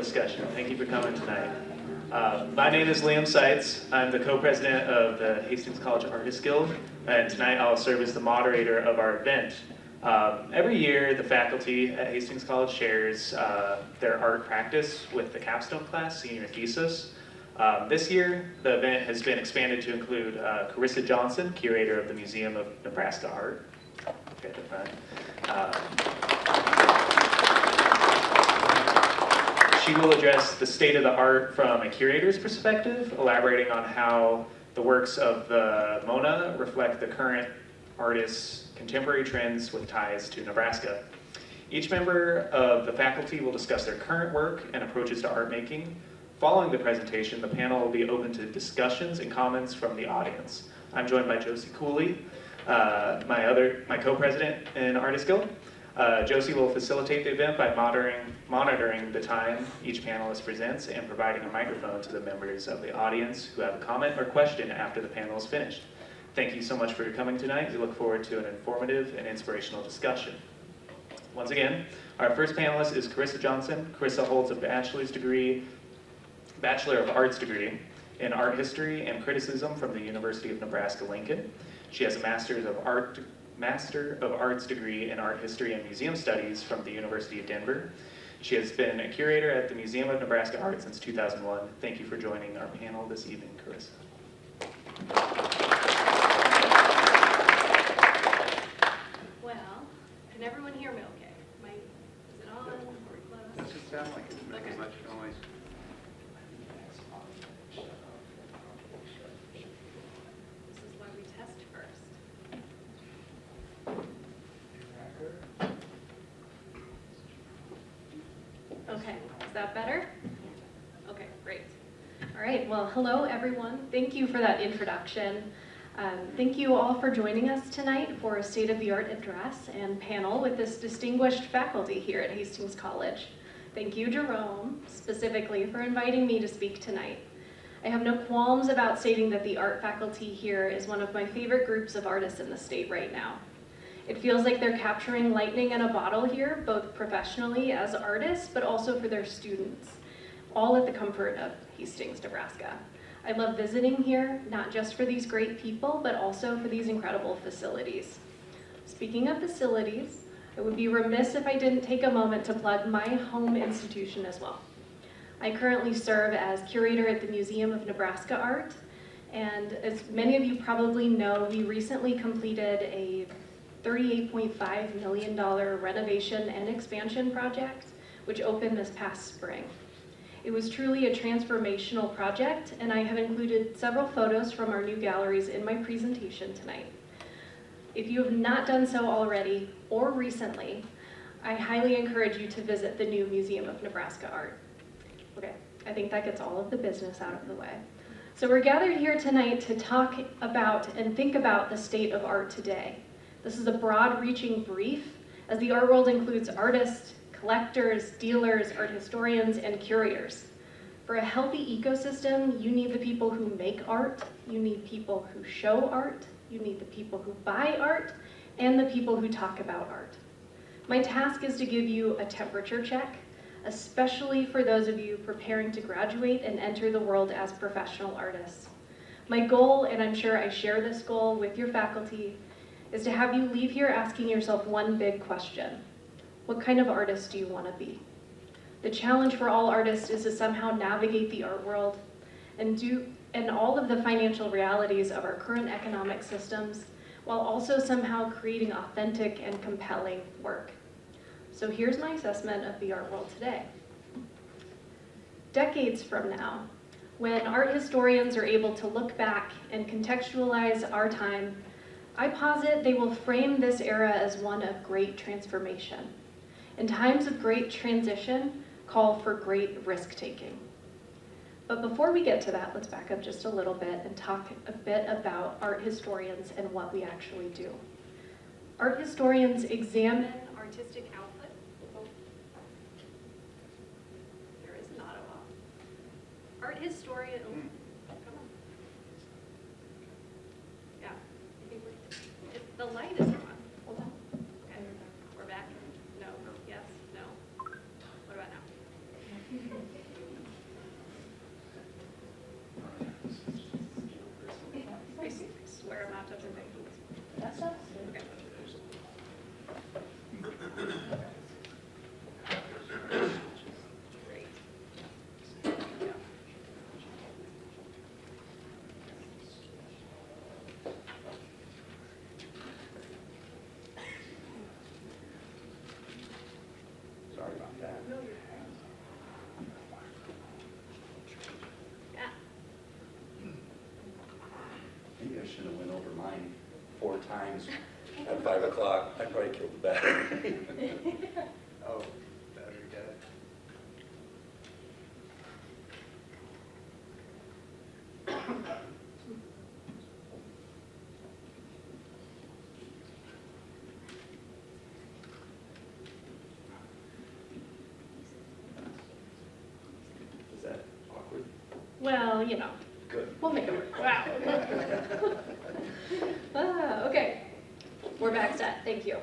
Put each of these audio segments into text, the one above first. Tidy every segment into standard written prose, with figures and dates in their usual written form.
discussion. Thank you for coming tonight. My name is Liam Seitz. I'm the co-president of the Hastings College Artists Guild, and tonight I'll serve as the moderator of our event. Every year, the faculty at Hastings College shares their art practice with the capstone class, senior thesis. This year, the event has been expanded to include Karissa Johnson, curator of the Museum of Nebraska Art. Okay, at the front. She will address the state of the art from a curator's perspective, elaborating on how the works of the MONA reflect the current artist's contemporary trends with ties to Nebraska. Each member of the faculty will discuss their current work and approaches to art making. Following the presentation, the panel will be open to discussions and comments from the audience. I'm joined by Josie Cooley, my co-president in Artist Guild. Josie will facilitate the event by monitoring the time each panelist presents and providing a microphone to the members of the audience who have a comment or question after the panel is finished. Thank you so much for coming tonight. We look forward to an informative and inspirational discussion. Once again, our first panelist is Karissa Johnson. Karissa holds a Bachelor of Arts degree in Art History and Criticism from the University of Nebraska-Lincoln. She has a Master of Arts degree in Art History and Museum Studies from the University of Denver. She has been a curator at the Museum of Nebraska Art since 2001. Thank you for joining our panel this evening, Karissa. Well, can everyone hear me okay? Is it on? Are we close? Does it sound like it's making much noise? This is why we test first. Okay, is that better? Okay, great. All right, well, hello everyone. Thank you for that introduction. Thank you all for joining us tonight for a state-of-the-art address and panel with this distinguished faculty here at Hastings College. Thank you, Jerome, specifically for inviting me to speak tonight. I have no qualms about stating that the art faculty here is one of my favorite groups of artists in the state right now. It feels like they're capturing lightning in a bottle here, both professionally as artists, but also for their students, all at the comfort of Hastings, Nebraska. I love visiting here, not just for these great people, but also for these incredible facilities. Speaking of facilities, I would be remiss if I didn't take a moment to plug my home institution as well. I currently serve as curator at the Museum of Nebraska Art, and as many of you probably know, we recently completed a $38.5 million renovation and expansion project, which opened this past spring. It was truly a transformational project, and I have included several photos from our new galleries in my presentation tonight. If you have not done so already or recently, I highly encourage you to visit the new Museum of Nebraska Art. Okay, I think that gets all of the business out of the way. So we're gathered here tonight to talk about and think about the state of art today. This is a broad-reaching brief, as the art world includes artists, collectors, dealers, art historians, and curators. For a healthy ecosystem, you need the people who make art, you need people who show art, you need the people who buy art, and the people who talk about art. My task is to give you a temperature check, especially for those of you preparing to graduate and enter the world as professional artists. My goal, and I'm sure I share this goal with your faculty, is to have you leave here asking yourself one big question. What kind of artist do you want to be? The challenge for all artists is to somehow navigate the art world and all of the financial realities of our current economic systems, while also somehow creating authentic and compelling work. So here's my assessment of the art world today. Decades from now, when art historians are able to look back and contextualize our time, I posit they will frame this era as one of great transformation. And times of great transition call for great risk-taking. But before we get to that, let's back up just a little bit and talk a bit about art historians and what we actually do. Art historians examine artistic output. There is an auto off. Art historian, come on. Yeah, I think the light is on. Hold on. Okay, we're back. No, yes, no. What about now? times at 5 o'clock, I probably killed the battery. Oh, battery dead. Is that awkward? Well, you know, Good. we'll make it work. Wow. Okay, we're back set, thank you.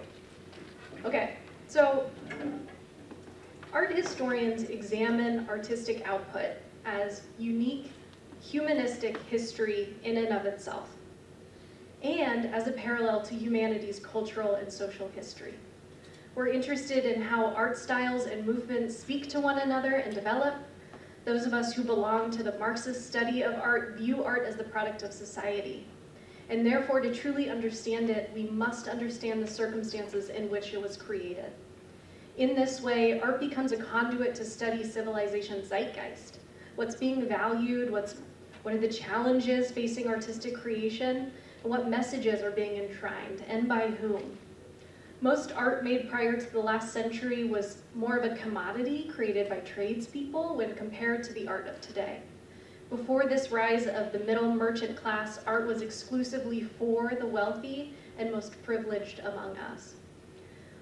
Okay, so art historians examine artistic output as unique humanistic history in and of itself, and as a parallel to humanity's cultural and social history. We're interested in how art styles and movements speak to one another and develop. Those of us who belong to the Marxist study of art view art as the product of society. And therefore, to truly understand it, we must understand the circumstances in which it was created. In this way, art becomes a conduit to study civilization's zeitgeist. What's being valued, what are the challenges facing artistic creation, and what messages are being enshrined, and by whom. Most art made prior to the last century was more of a commodity created by tradespeople when compared to the art of today. Before this rise of the middle merchant class, art was exclusively for the wealthy and most privileged among us.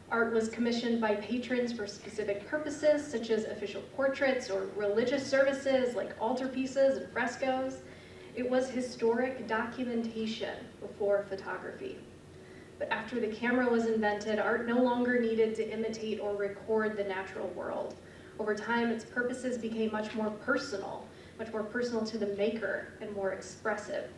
Art was commissioned by patrons for specific purposes, such as official portraits or religious services like altarpieces and frescoes. It was historic documentation before photography. But after the camera was invented, art no longer needed to imitate or record the natural world. Over time, its purposes became much more personal to the maker and more expressive.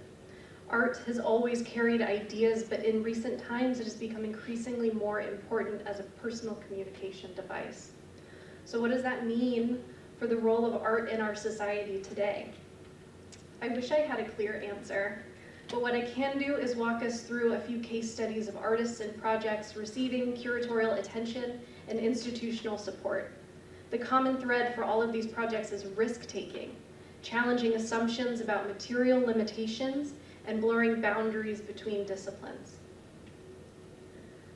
Art has always carried ideas, but in recent times, it has become increasingly more important as a personal communication device. So what does that mean for the role of art in our society today? I wish I had a clear answer. But what I can do is walk us through a few case studies of artists and projects receiving curatorial attention and institutional support. The common thread for all of these projects is risk-taking, challenging assumptions about material limitations, and blurring boundaries between disciplines.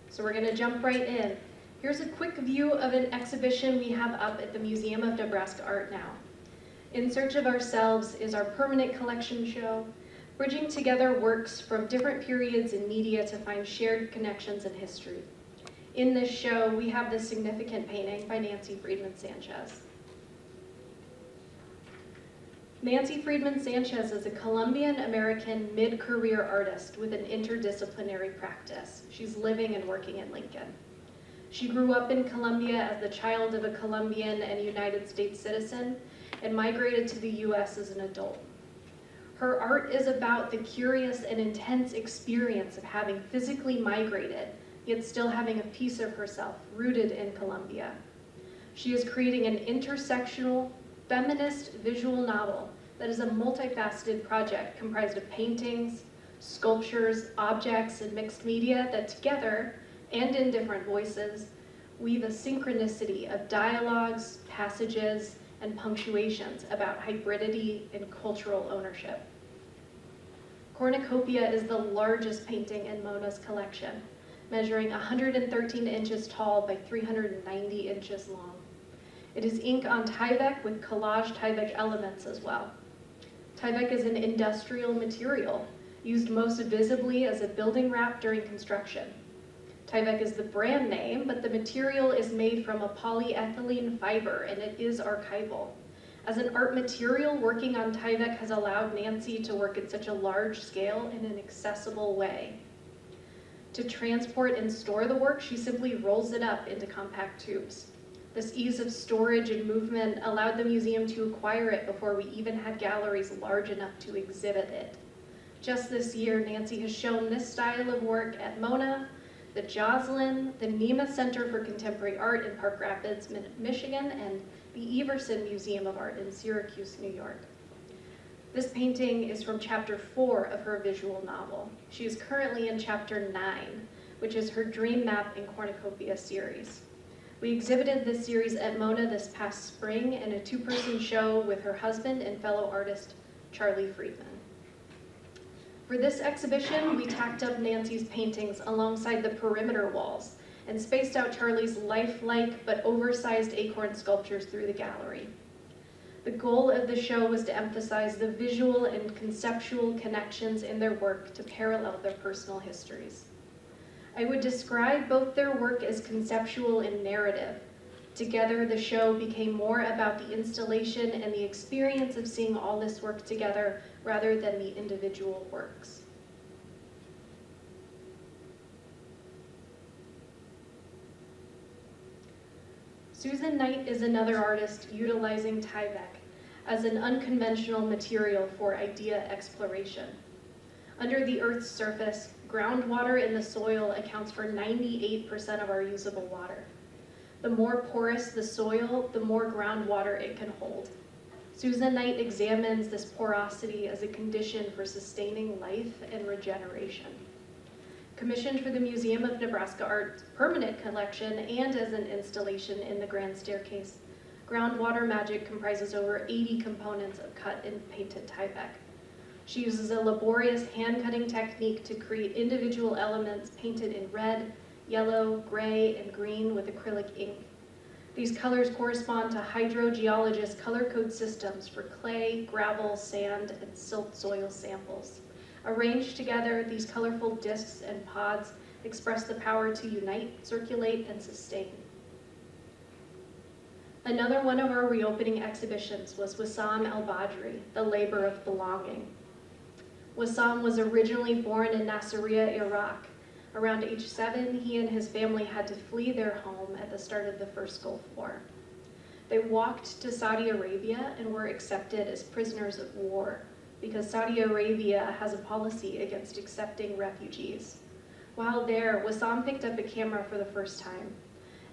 So we're going to jump right in. Here's a quick view of an exhibition we have up at the Museum of Nebraska Art now. In Search of Ourselves is our permanent collection show, bridging together works from different periods in media to find shared connections in history. In this show, we have this significant painting by Nancy Friedman Sanchez. Nancy Friedman Sanchez is a Colombian-American mid-career artist with an interdisciplinary practice. She's living and working in Lincoln. She grew up in Colombia as the child of a Colombian and United States citizen and migrated to the US as an adult. Her art is about the curious and intense experience of having physically migrated, yet still having a piece of herself rooted in Colombia. She is creating an intersectional, feminist visual novel that is a multifaceted project comprised of paintings, sculptures, objects, and mixed media that together, and in different voices, weave a synchronicity of dialogues, passages, and punctuations about hybridity and cultural ownership. Cornucopia is the largest painting in Mona's collection, measuring 113 inches tall by 390 inches long. It is ink on Tyvek with collage Tyvek elements as well. Tyvek is an industrial material used most visibly as a building wrap during construction. Tyvek is the brand name, but the material is made from a polyethylene fiber and it is archival. As an art material, working on Tyvek has allowed Nancy to work at such a large scale in an accessible way. To transport and store the work, she simply rolls it up into compact tubes. This ease of storage and movement allowed the museum to acquire it before we even had galleries large enough to exhibit it. Just this year, Nancy has shown this style of work at Mona, the Joslin, the Nema Center for Contemporary Art in Park Rapids, Michigan, and the Everson Museum of Art in Syracuse, New York. This painting is from chapter 4 of her visual novel. She is currently in chapter 9, which is her Dream Map in Cornucopia series. We exhibited this series at Mona this past spring in a 2-person show with her husband and fellow artist, Charlie Friedman. For this exhibition, we tacked up Nancy's paintings alongside the perimeter walls and spaced out Charlie's lifelike but oversized acorn sculptures through the gallery. The goal of the show was to emphasize the visual and conceptual connections in their work to parallel their personal histories. I would describe both their work as conceptual and narrative. Together, the show became more about the installation and the experience of seeing all this work together rather than the individual works. Susan Knight is another artist utilizing Tyvek as an unconventional material for idea exploration. Under the Earth's surface, groundwater in the soil accounts for 98% of our usable water. The more porous the soil, the more groundwater it can hold. Susan Knight examines this porosity as a condition for sustaining life and regeneration. Commissioned for the Museum of Nebraska Art's permanent collection and as an installation in the Grand Staircase, Groundwater Magic comprises over 80 components of cut and painted Tyvek. She uses a laborious hand-cutting technique to create individual elements painted in red, yellow, gray, and green with acrylic ink. These colors correspond to hydrogeologist color code systems for clay, gravel, sand, and silt soil samples. Arranged together, these colorful discs and pods express the power to unite, circulate, and sustain. Another one of our reopening exhibitions was Wissam El-Badri, The Labor of Belonging. Wissam was originally born in Nasiriyah, Iraq. Around age 7, he and his family had to flee their home at the start of the First Gulf War. They walked to Saudi Arabia and were accepted as prisoners of war because Saudi Arabia has a policy against accepting refugees. While there, Wissam picked up a camera for the first time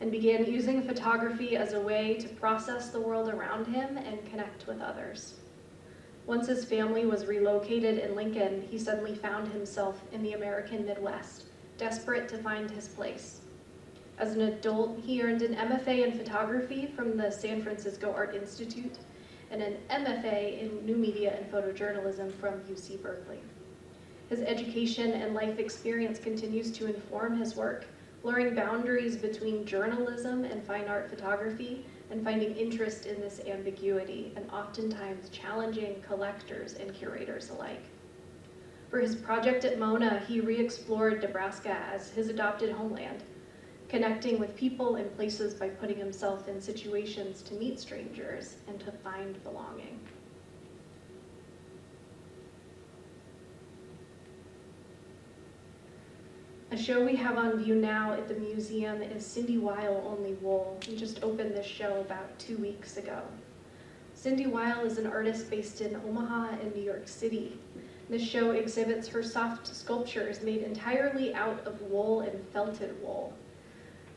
and began using photography as a way to process the world around him and connect with others. Once his family was relocated in Lincoln, he suddenly found himself in the American Midwest, desperate to find his place. As an adult, he earned an MFA in photography from the San Francisco Art Institute and an MFA in New Media and Photojournalism from UC Berkeley. His education and life experience continues to inform his work, blurring boundaries between journalism and fine art photography and finding interest in this ambiguity and oftentimes challenging collectors and curators alike. For his project at Mona, he re-explored Nebraska as his adopted homeland, connecting with people and places by putting himself in situations to meet strangers and to find belonging. A show we have on view now at the museum is Cindy Weil Only Wool. We just opened this show about 2 weeks ago. Cindy Weil is an artist based in Omaha and New York City. This show exhibits her soft sculptures made entirely out of wool and felted wool.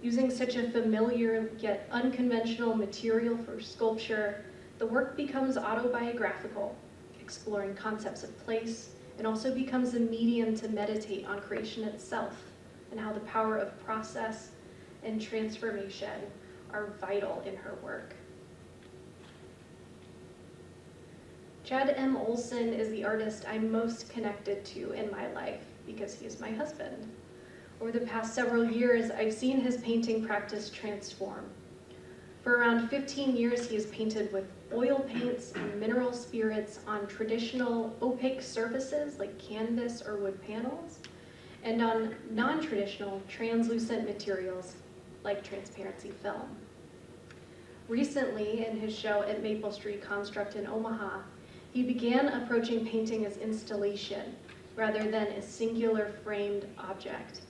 Using such a familiar yet unconventional material for sculpture, the work becomes autobiographical, exploring concepts of place, and also becomes a medium to meditate on creation itself and how the power of process and transformation are vital in her work. Chad M. Olson is the artist I'm most connected to in my life because he is my husband. Over the past several years, I've seen his painting practice transform. For around 15 years, he has painted with oil paints and mineral spirits on traditional opaque surfaces like canvas or wood panels, and on non-traditional translucent materials like transparency film. Recently, in his show at Maple Street Construct in Omaha, he began approaching painting as installation rather than a singular framed object.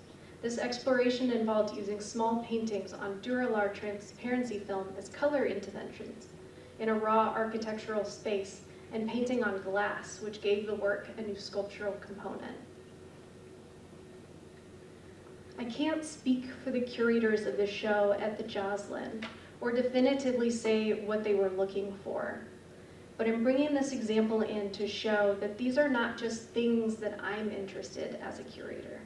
This exploration involved using small paintings on Duralar transparency film as color interventions in a raw architectural space and painting on glass, which gave the work a new sculptural component. I can't speak for the curators of the show at the Joslin or definitively say what they were looking for, but I'm bringing this example in to show that these are not just things that I'm interested as a curator.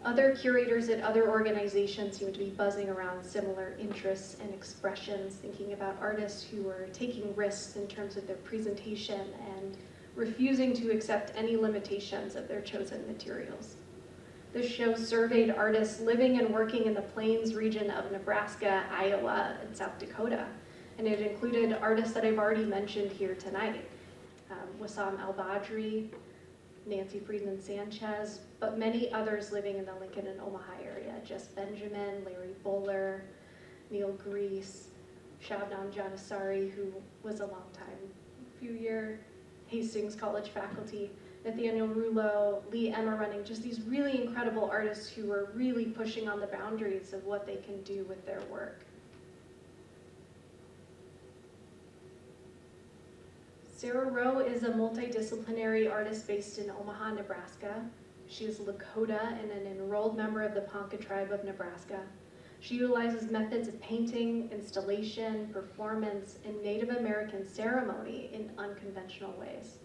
Other curators at other organizations seem to be buzzing around similar interests and expressions, thinking about artists who are taking risks in terms of their presentation and refusing to accept any limitations of their chosen materials. This show surveyed artists living and working in the Plains region of Nebraska, Iowa, and South Dakota, and it included artists that I've already mentioned here tonight. Wissam El-Badri, Nancy Friedman Sanchez, but many others living in the Lincoln and Omaha area, Jess Benjamin, Larry Buller, Neil Grease, Shabnam Janissari, who was a few-year Hastings College faculty, Nathaniel Rouleau, Lee Emma Running, just these really incredible artists who were really pushing on the boundaries of what they can do with their work. Sarah Rowe is a multidisciplinary artist based in Omaha, Nebraska. She is Lakota and an enrolled member of the Ponca tribe of Nebraska. She utilizes methods of painting, installation, performance, and Native American ceremony in unconventional ways.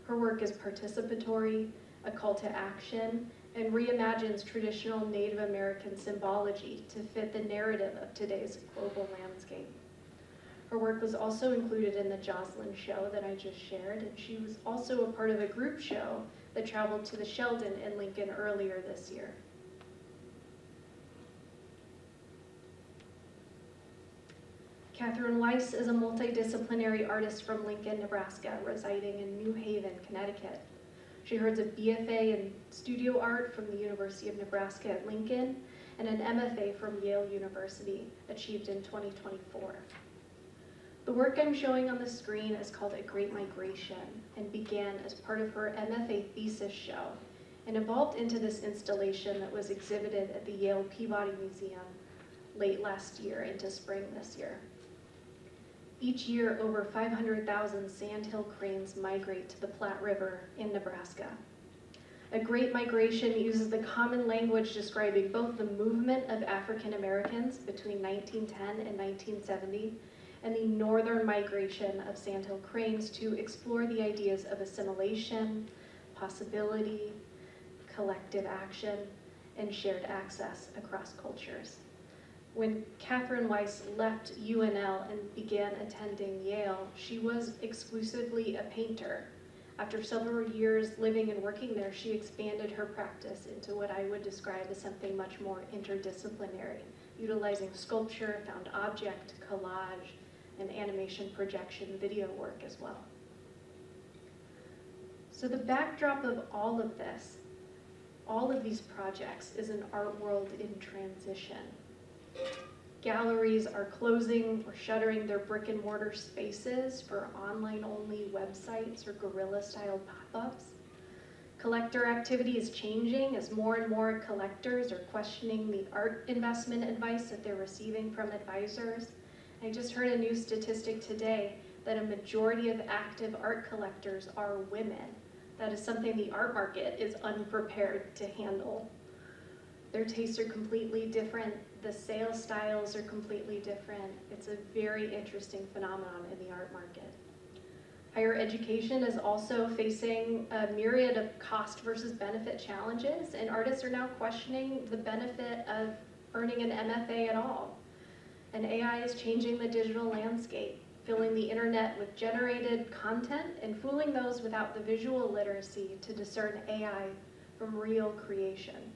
Her work is participatory, a call to action, and reimagines traditional Native American symbology to fit the narrative of today's global landscape. Her work was also included in the Jocelyn show that I just shared, and she was also a part of a group show that traveled to the Sheldon in Lincoln earlier this year. Catherine Weiss is a multidisciplinary artist from Lincoln, Nebraska, residing in New Haven, Connecticut. She earns a BFA in studio art from the University of Nebraska at Lincoln and an MFA from Yale University, achieved in 2024. The work I'm showing on the screen is called A Great Migration and began as part of her MFA thesis show and evolved into this installation that was exhibited at the Yale Peabody Museum late last year into spring this year. Each year, over 500,000 sandhill cranes migrate to the Platte River in Nebraska. A Great Migration uses the common language describing both the movement of African Americans between 1910 and 1970 and the northern migration of sandhill cranes to explore the ideas of assimilation, possibility, collective action, and shared access across cultures. When Catherine Weiss left UNL and began attending Yale, she was exclusively a painter. After several years living and working there, she expanded her practice into what I would describe as something much more interdisciplinary, utilizing sculpture, found object, collage, and animation projection video work as well. So the backdrop of all of this, all of these projects, is an art world in transition. Galleries are closing or shuttering their brick and mortar spaces for online-only websites or guerrilla-style pop-ups. Collector activity is changing as more and more collectors are questioning the art investment advice that they're receiving from advisors. I just heard a new statistic today that a majority of active art collectors are women. That is something the art market is unprepared to handle. Their tastes are completely different. The sales styles are completely different. It's a very interesting phenomenon in the art market. Higher education is also facing a myriad of cost versus benefit challenges, and artists are now questioning the benefit of earning an MFA at all. And AI is changing the digital landscape, filling the internet with generated content and fooling those without the visual literacy to discern AI from real creation.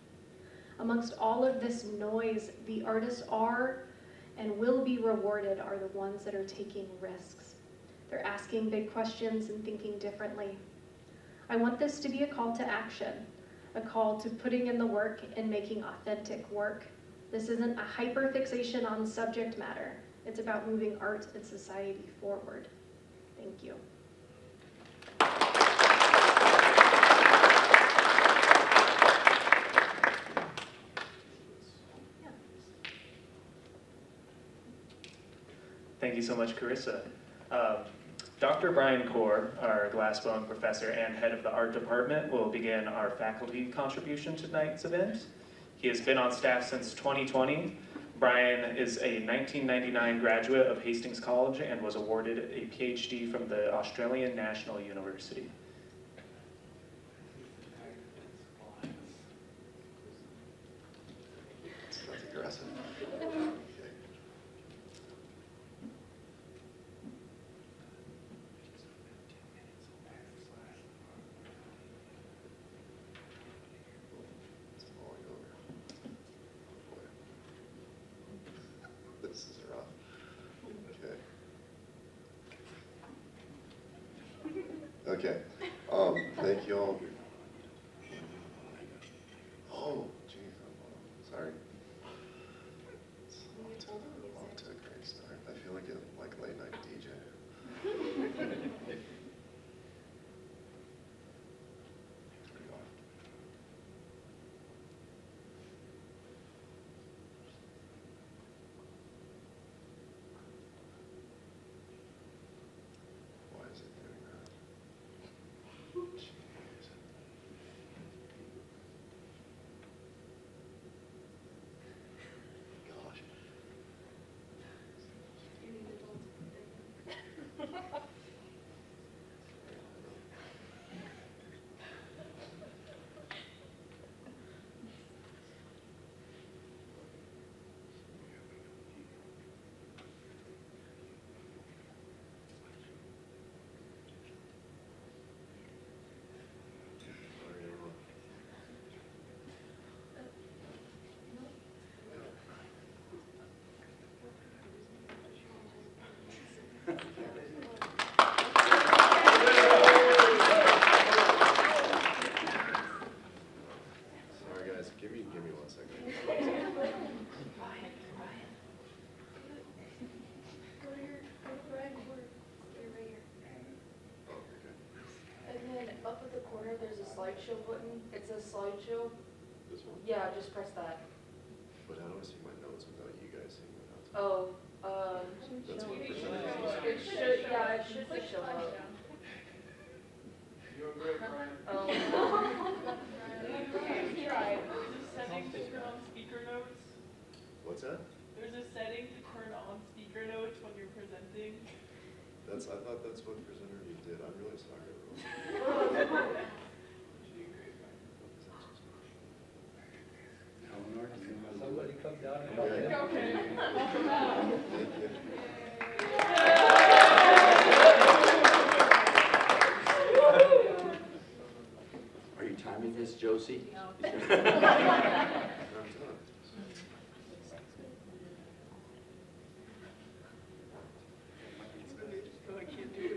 Amongst all of this noise, the artists are and will be rewarded are the ones that are taking risks. They're asking big questions and thinking differently. I want this to be a call to action, a call to putting in the work and making authentic work. This isn't a hyperfixation on subject matter. It's about moving art and society forward. Thank you. Thank you so much, Karissa. Dr. Brian Kaur, our Glassbone professor and head of the art department, will begin our faculty contribution to tonight's event. He has been on staff since 2020. Brian is a 1999 graduate of Hastings College and was awarded a PhD from the Australian National University. That's aggressive. Okay. Thank you all. Oh, geez, I'm sorry. It's off to a great start. I feel like a late night DJ. Why is it doing that? Jeez. Gosh. Sorry, everyone. Sorry guys, give me 1 second. Go to your right corner. You're right here. Oh, okay. And then up at the corner, there's a slideshow button. It says slideshow. This one? Yeah, just press that. But how do I see my notes without you guys seeing my notes? Oh, That's what it percentage should, yeah, it should be show up. You're great, Brian. Oh. Try. There's a setting to turn on speaker notes. What's that? There's a setting to turn on speaker notes when you're presenting. I thought that's what presenter you did. I'm really sorry, everyone. Somebody come down and Okay. help me. Thank you. Are you timing this, Josie? I'm done. I can't do it.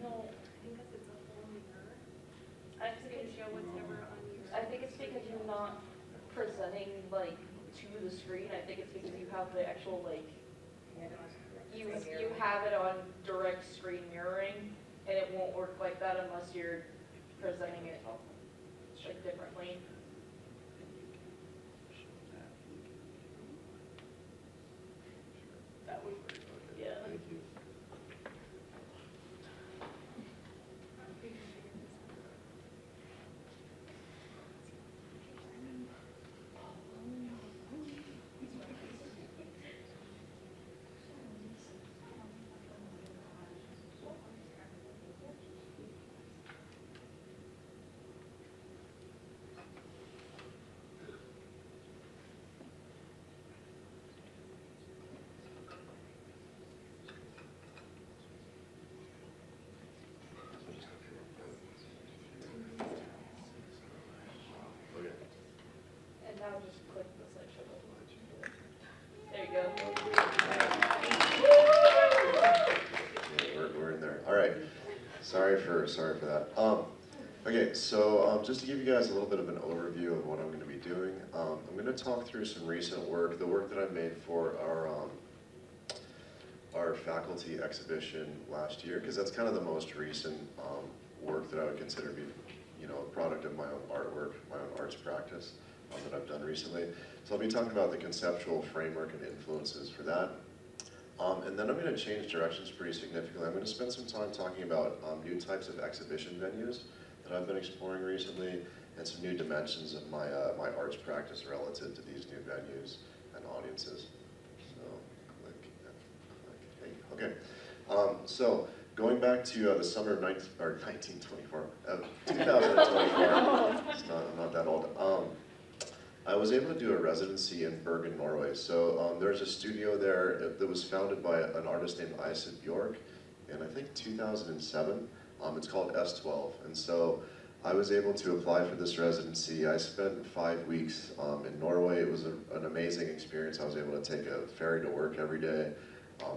No, I think it's a whole mirror. I just gonna show what's never on your. I think it's because you're not presenting like to the screen. I think it's because you have the actual like, you have it on direct screen mirroring, and it won't work like that unless you're presenting it like differently. That would work. Yeah. Thank you. Okay. And now just click the slideshow button. There you go. Yeah, we're in there. All right. Sorry for that. Okay, so just to give you guys a little bit of an overview of what I'm going to be doing, I'm going to talk through some recent work, the work that I made for our faculty exhibition last year, because that's kind of the most recent work that I would consider to be, a product of my own artwork, my own arts practice that I've done recently. So I'll be talking about the conceptual framework and influences for that. And then I'm going to change directions pretty significantly. I'm going to spend some time talking about new types of exhibition venues that I've been exploring recently, and some new dimensions of my my arts practice relative to these new venues and audiences. So, hey, okay. So going back to the summer of 2024, I'm not that old. I was able to do a residency in Bergen, Norway. So there's a studio there that was founded by an artist named Isa Bjork in, I think, 2007. It's called S12. And so I was able to apply for this residency. I spent 5 weeks in Norway. It was an amazing experience. I was able to take a ferry to work every day.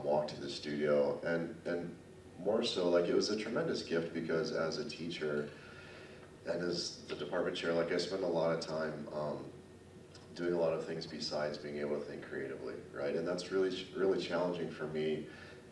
walk to the studio, and more so, like, it was a tremendous gift because as a teacher and as the department chair, like, I spend a lot of time doing a lot of things besides being able to think creatively, right? And that's really challenging for me.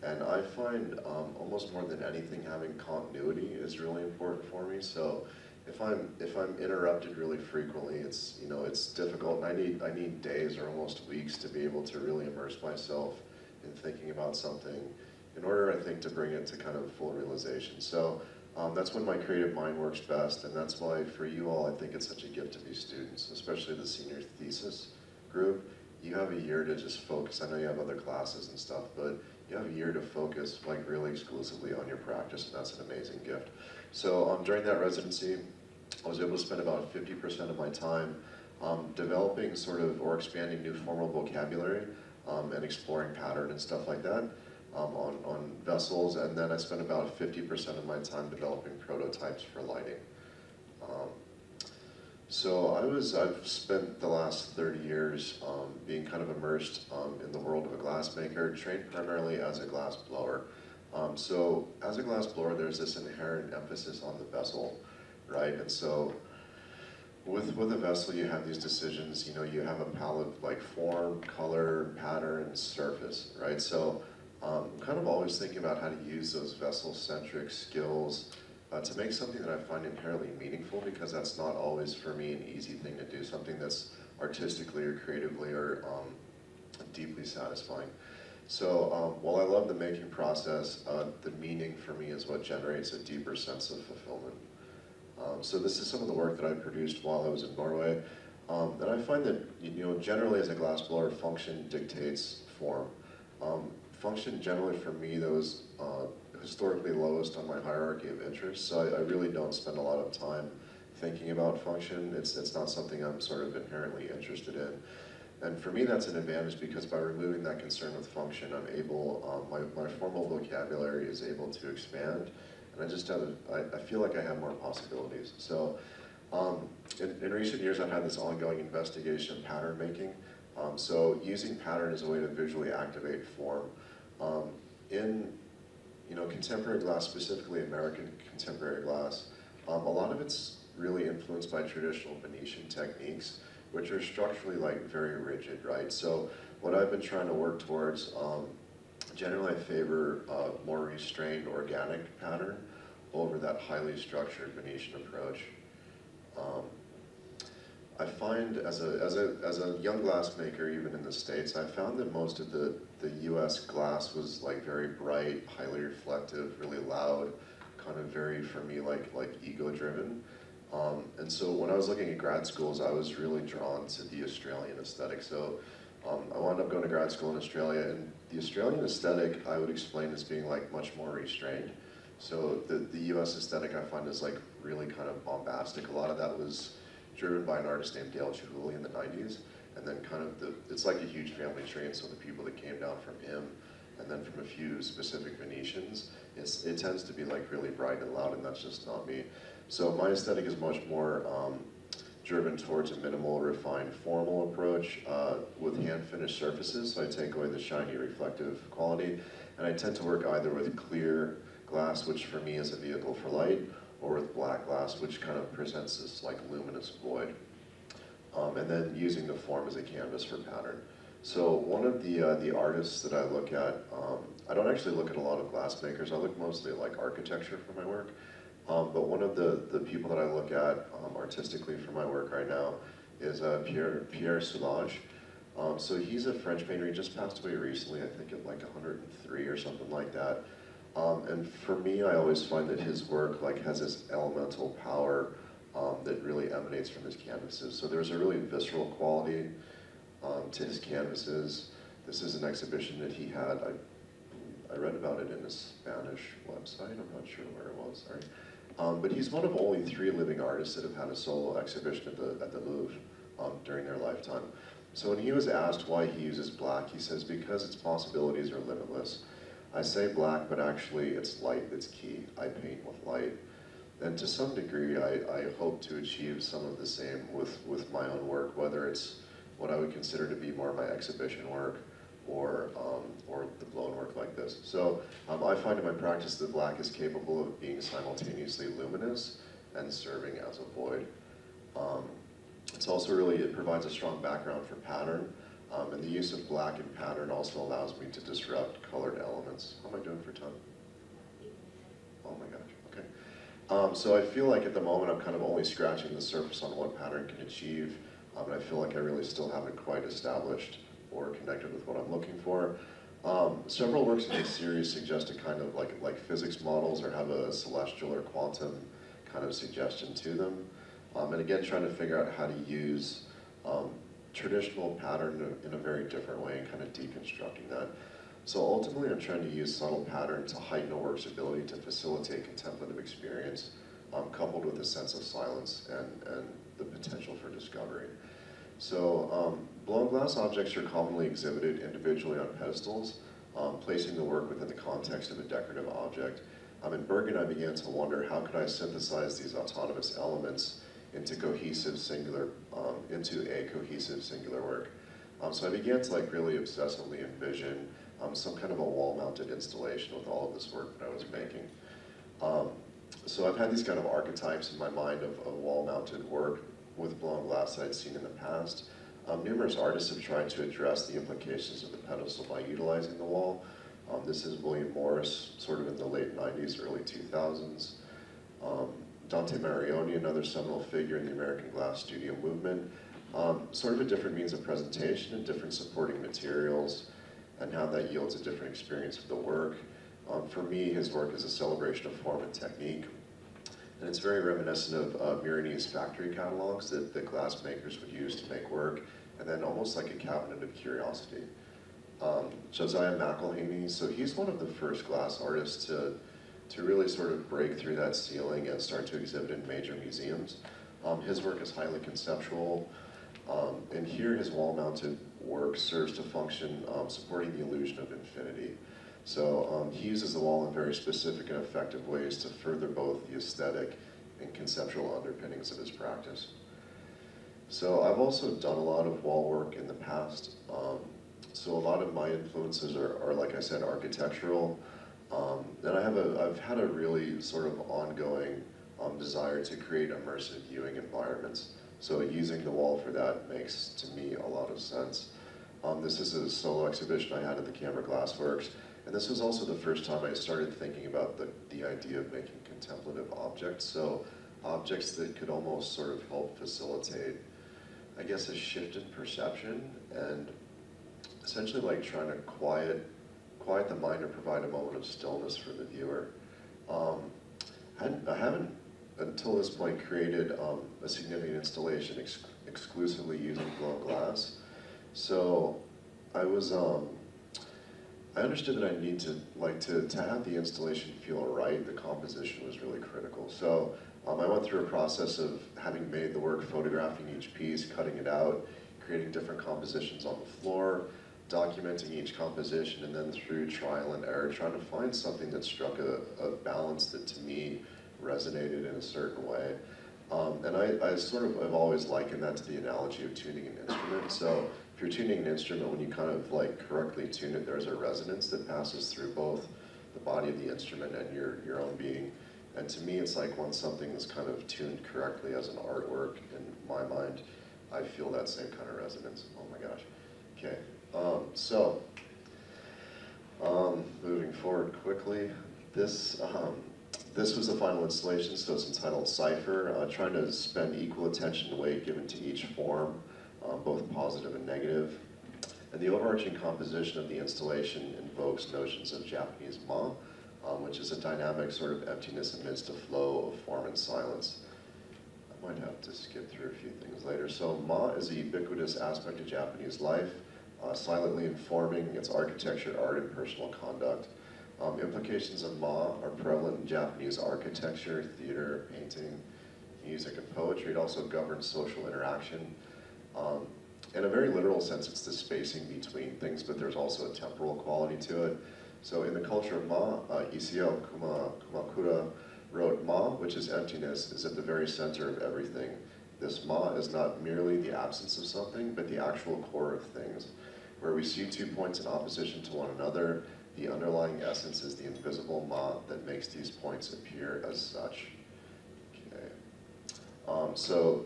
And I find almost more than anything, having continuity is really important for me. So if I'm interrupted really frequently, it's difficult. And I need days or almost weeks to be able to really immerse myself in thinking about something in order, I think, to bring it to kind of full realization. So that's when my creative mind works best, and that's why for you all, I think it's such a gift to be students, especially the senior thesis group. You have a year to just focus. I know you have other classes and stuff, but you have a year to focus like really exclusively on your practice, and that's an amazing gift. So during that residency, I was able to spend about 50% of my time developing sort of or expanding new formal vocabulary and exploring pattern and stuff like that. On vessels, and then I spent about 50% of my time developing prototypes for lighting. So I've spent the last 30 years being kind of immersed in the world of a glassmaker, trained primarily as a glass blower. So as a glass blower, there's this inherent emphasis on the vessel, right? And so with a vessel, you have these decisions. You have a palette like form, color, pattern, surface, right? So I'm kind of always thinking about how to use those vessel-centric skills to make something that I find inherently meaningful, because that's not always for me an easy thing to do, something that's artistically or creatively or deeply satisfying. So while I love the making process, the meaning for me is what generates a deeper sense of fulfillment. So this is some of the work that I produced while I was in Norway. And I find that, generally as a glassblower, function dictates form. Function generally for me, those historically lowest on my hierarchy of interests, so I really don't spend a lot of time thinking about function. It's not something I'm sort of inherently interested in. And for me, that's an advantage, because by removing that concern with function, I'm able, my formal vocabulary is able to expand, and I just I feel like I have more possibilities. So in recent years, I've had this ongoing investigation of pattern making. So using pattern as a way to visually activate form. In contemporary glass, specifically American contemporary glass, a lot of it's really influenced by traditional Venetian techniques, which are structurally very rigid, right? So what I've been trying to work towards, generally I favor more restrained organic pattern over that highly structured Venetian approach. I find as a young glassmaker, even in the States, I found that most of the US glass was very bright, highly reflective, really loud, kind of very, for me, like ego-driven. And so when I was looking at grad schools, I was really drawn to the Australian aesthetic. So I wound up going to grad school in Australia, and the Australian aesthetic I would explain as being much more restrained. So the US aesthetic I find is really kind of bombastic. A lot of that was driven by an artist named Dale Chihuly in the 90s, and then kind of it's like a huge family tree, and so the people that came down from him, and then from a few specific Venetians, it tends to be really bright and loud, and that's just not me. So my aesthetic is much more driven towards a minimal, refined, formal approach with hand-finished surfaces, so I take away the shiny, reflective quality, and I tend to work either with clear glass, which for me is a vehicle for light, or with black glass, which kind of presents this luminous void. And then using the form as a canvas for pattern. So one of the artists that I look at, I don't actually look at a lot of glass makers, I look mostly at architecture for my work. But one of the people that I look at artistically for my work right now is Pierre Soulages. So he's a French painter, he just passed away recently, I think at 103 or something like that. And for me, I always find that his work has this elemental power that really emanates from his canvases. So there's a really visceral quality to his canvases. This is an exhibition that he had. I read about it in a Spanish website. I'm not sure where it was, sorry. But he's one of only 3 living artists that have had a solo exhibition at the Louvre during their lifetime. So when he was asked why he uses black, he says, because its possibilities are limitless. I say black, but actually it's light that's key. I paint with light. And to some degree, I hope to achieve some of the same with my own work, whether it's what I would consider to be more my exhibition work or the blown work is. So I find in my practice that black is capable of being simultaneously luminous and serving as a void. It's also really, it provides a strong background for pattern, and the use of black in pattern also allows me to disrupt colored elements. How am I doing for time? Oh my gosh, okay. So I feel like at the moment I'm kind of only scratching the surface on what pattern can achieve, and I feel like I really still haven't quite established or connected with what I'm looking for. Several works in this series suggest a kind of like physics models or have a celestial or quantum kind of suggestion to them. And again, trying to figure out how to use traditional pattern in a very different way and kind of deconstructing that. So ultimately, I'm trying to use subtle pattern to heighten a work's ability to facilitate contemplative experience, coupled with a sense of silence and the potential for discovery. So blown glass objects are commonly exhibited individually on pedestals, placing the work within the context of a decorative object. In Bergen, I began to wonder, how could I synthesize these autonomous elements into a cohesive singular work? So I began to really obsessively envision some kind of a wall-mounted installation with all of this work that I was making. So I've had these kind of archetypes in my mind of wall-mounted work with blown glass that I'd seen in the past. Numerous artists have tried to address the implications of the pedestal by utilizing the wall. This is William Morris, sort of in the late 90s, early 2000s. Dante Marioni, another seminal figure in the American glass studio movement. Sort of a different means of presentation and different supporting materials, and how that yields a different experience of the work. For me, his work is a celebration of form and technique. And it's very reminiscent of Mironese factory catalogs that glass makers would use to make work, and then almost like a cabinet of curiosity. Josiah McElhaney, so he's one of the first glass artists to really sort of break through that ceiling and start to exhibit in major museums. His work is highly conceptual, and here his wall-mounted work serves to function supporting the illusion of infinity. So he uses the wall in very specific and effective ways to further both the aesthetic and conceptual underpinnings of his practice. So I've also done a lot of wall work in the past. So a lot of my influences are like I said, architectural. And I've had a really sort of ongoing desire to create immersive viewing environments. So using the wall for that makes, to me, a lot of sense. This is a solo exhibition I had at the Camera Glassworks. And this was also the first time I started thinking about the idea of making contemplative objects. So objects that could almost sort of help facilitate, I guess, a shift in perception and essentially like trying to quiet the mind or provide a moment of stillness for the viewer. I haven't until this point created a significant installation exclusively using blown glass. So I understood that I need to have the installation feel right. The composition was really critical. So I went through a process of having made the work, photographing each piece, cutting it out, creating different compositions on the floor, documenting each composition, and then through trial and error, trying to find something that struck a balance that to me resonated in a certain way. And I sort of have always likened that to the analogy of tuning an instrument. So if you're tuning an instrument, when you kind of correctly tune it, there's a resonance that passes through both the body of the instrument and your own being. And to me, it's like when something is kind of tuned correctly as an artwork, in my mind, I feel that same kind of resonance. Oh my gosh. Okay. Moving forward quickly, this was the final installation, so it's entitled Cipher, trying to spend equal attention and weight given to each form, both positive and negative. And the overarching composition of the installation invokes notions of Japanese ma, which is a dynamic sort of emptiness amidst a flow of form and silence. I might have to skip through a few things later. So ma is a ubiquitous aspect of Japanese life, silently informing its architecture, art, and personal conduct. Implications of ma are prevalent in Japanese architecture, theater, painting, music, and poetry. It also governs social interaction. In a very literal sense, it's the spacing between things, but there's also a temporal quality to it. So in the culture of ma, Isao Kumakura wrote, "Ma, which is emptiness, is at the very center of everything. This ma is not merely the absence of something, but the actual core of things. Where we see 2 points in opposition to one another, The underlying essence is the invisible ma that makes these points appear as such. Okay. So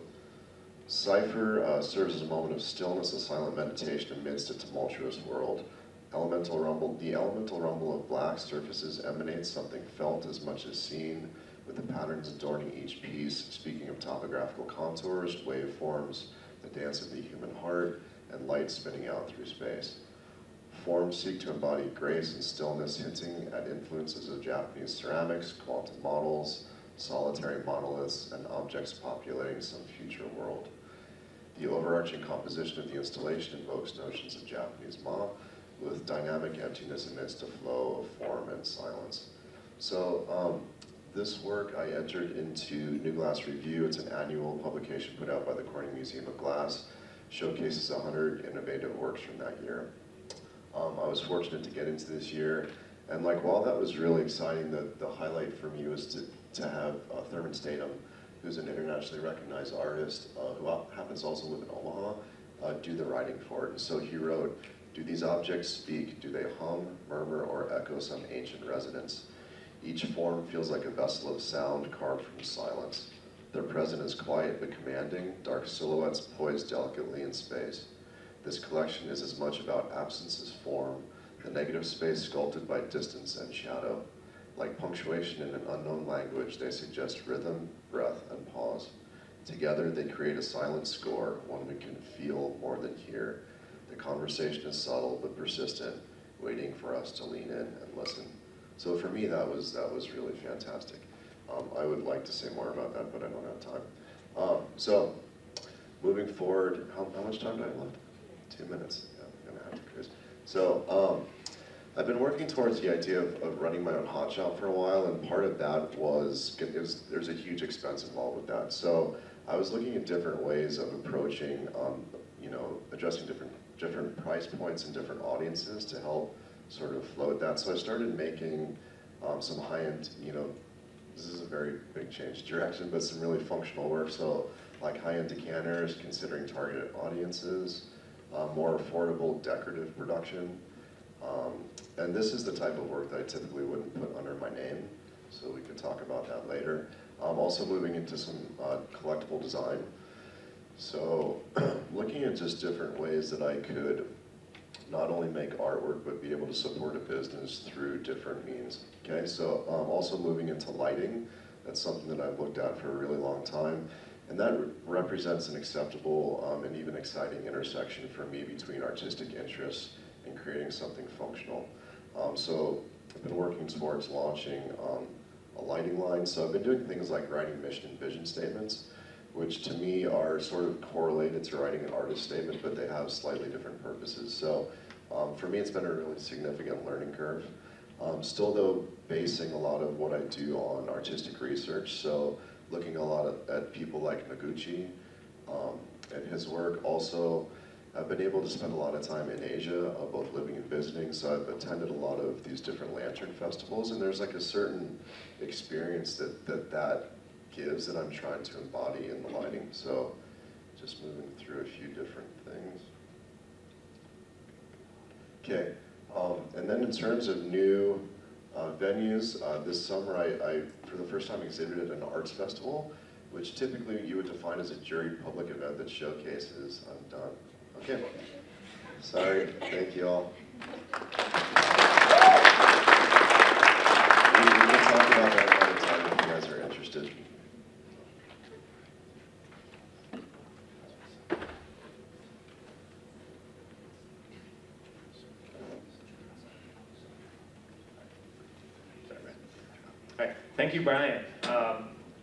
cipher serves as a moment of stillness and silent meditation amidst a tumultuous world. The elemental rumble of black surfaces emanates something felt as much as seen, with the patterns adorning each piece, speaking of topographical contours, waveforms, the dance of the human heart, and light spinning out through space. Forms seek to embody grace and stillness, hinting at influences of Japanese ceramics, quantum models, solitary monoliths, and objects populating some future world. The overarching composition of the installation invokes notions of Japanese ma, with dynamic emptiness amidst a flow of form and silence. So this work I entered into New Glass Review. It's an annual publication put out by the Corning Museum of Glass, showcases 100 innovative works from that year. I was fortunate to get into this year, and while that was really exciting, the highlight for me was to have Thurman Statham, who's an internationally recognized artist, who happens to also live in Omaha, do the writing for it. And so he wrote, "Do these objects speak? Do they hum, murmur, or echo some ancient resonance? Each form feels like a vessel of sound carved from silence. Their presence is quiet but commanding, dark silhouettes poised delicately in space. This collection is as much about absence as form, the negative space sculpted by distance and shadow. Like punctuation in an unknown language, they suggest rhythm, breath, and pause. Together, they create a silent score, one we can feel more than hear. The conversation is subtle but persistent, waiting for us to lean in and listen." So for me, that was really fantastic. I would like to say more about that, but I don't have time. So moving forward, how much time do I have left? 2 minutes. Yeah, I'm gonna have to cruise. So I've been working towards the idea of running my own hot shop for a while, and part of that was there's a huge expense involved with that. So I was looking at different ways of approaching, addressing different price points and different audiences to help sort of float that. So I started making some high-end, this is a very big change of direction, but some really functional work. So like high-end decanters, considering targeted audiences, more affordable decorative production. And this is the type of work that I typically wouldn't put under my name, so we could talk about that later. Also moving into some collectible design. So looking at just different ways that I could not only make artwork, but be able to support a business through different means. Okay, so also moving into lighting. That's something that I've looked at for a really long time. And that represents an acceptable and even exciting intersection for me between artistic interests and creating something functional. So I've been working towards launching a lighting line. So I've been doing things like writing mission and vision statements, which to me are sort of correlated to writing an artist statement, but they have slightly different purposes. So for me, it's been a really significant learning curve. Still though, basing a lot of what I do on artistic research. So looking a lot at people like Noguchi and his work. Also, I've been able to spend a lot of time in Asia, both living and visiting, so I've attended a lot of these different lantern festivals, and there's a certain experience that gives that I'm trying to embody in the lighting. So just moving through a few different things. Okay, and then in terms of new venues, this summer I, for the first time, exhibited at an arts festival, which typically you would define as a juried public event that showcases. I'm done. Okay. Sorry. Thank you all. We can talk about that another time if you guys are interested. All right, thank you, Brian.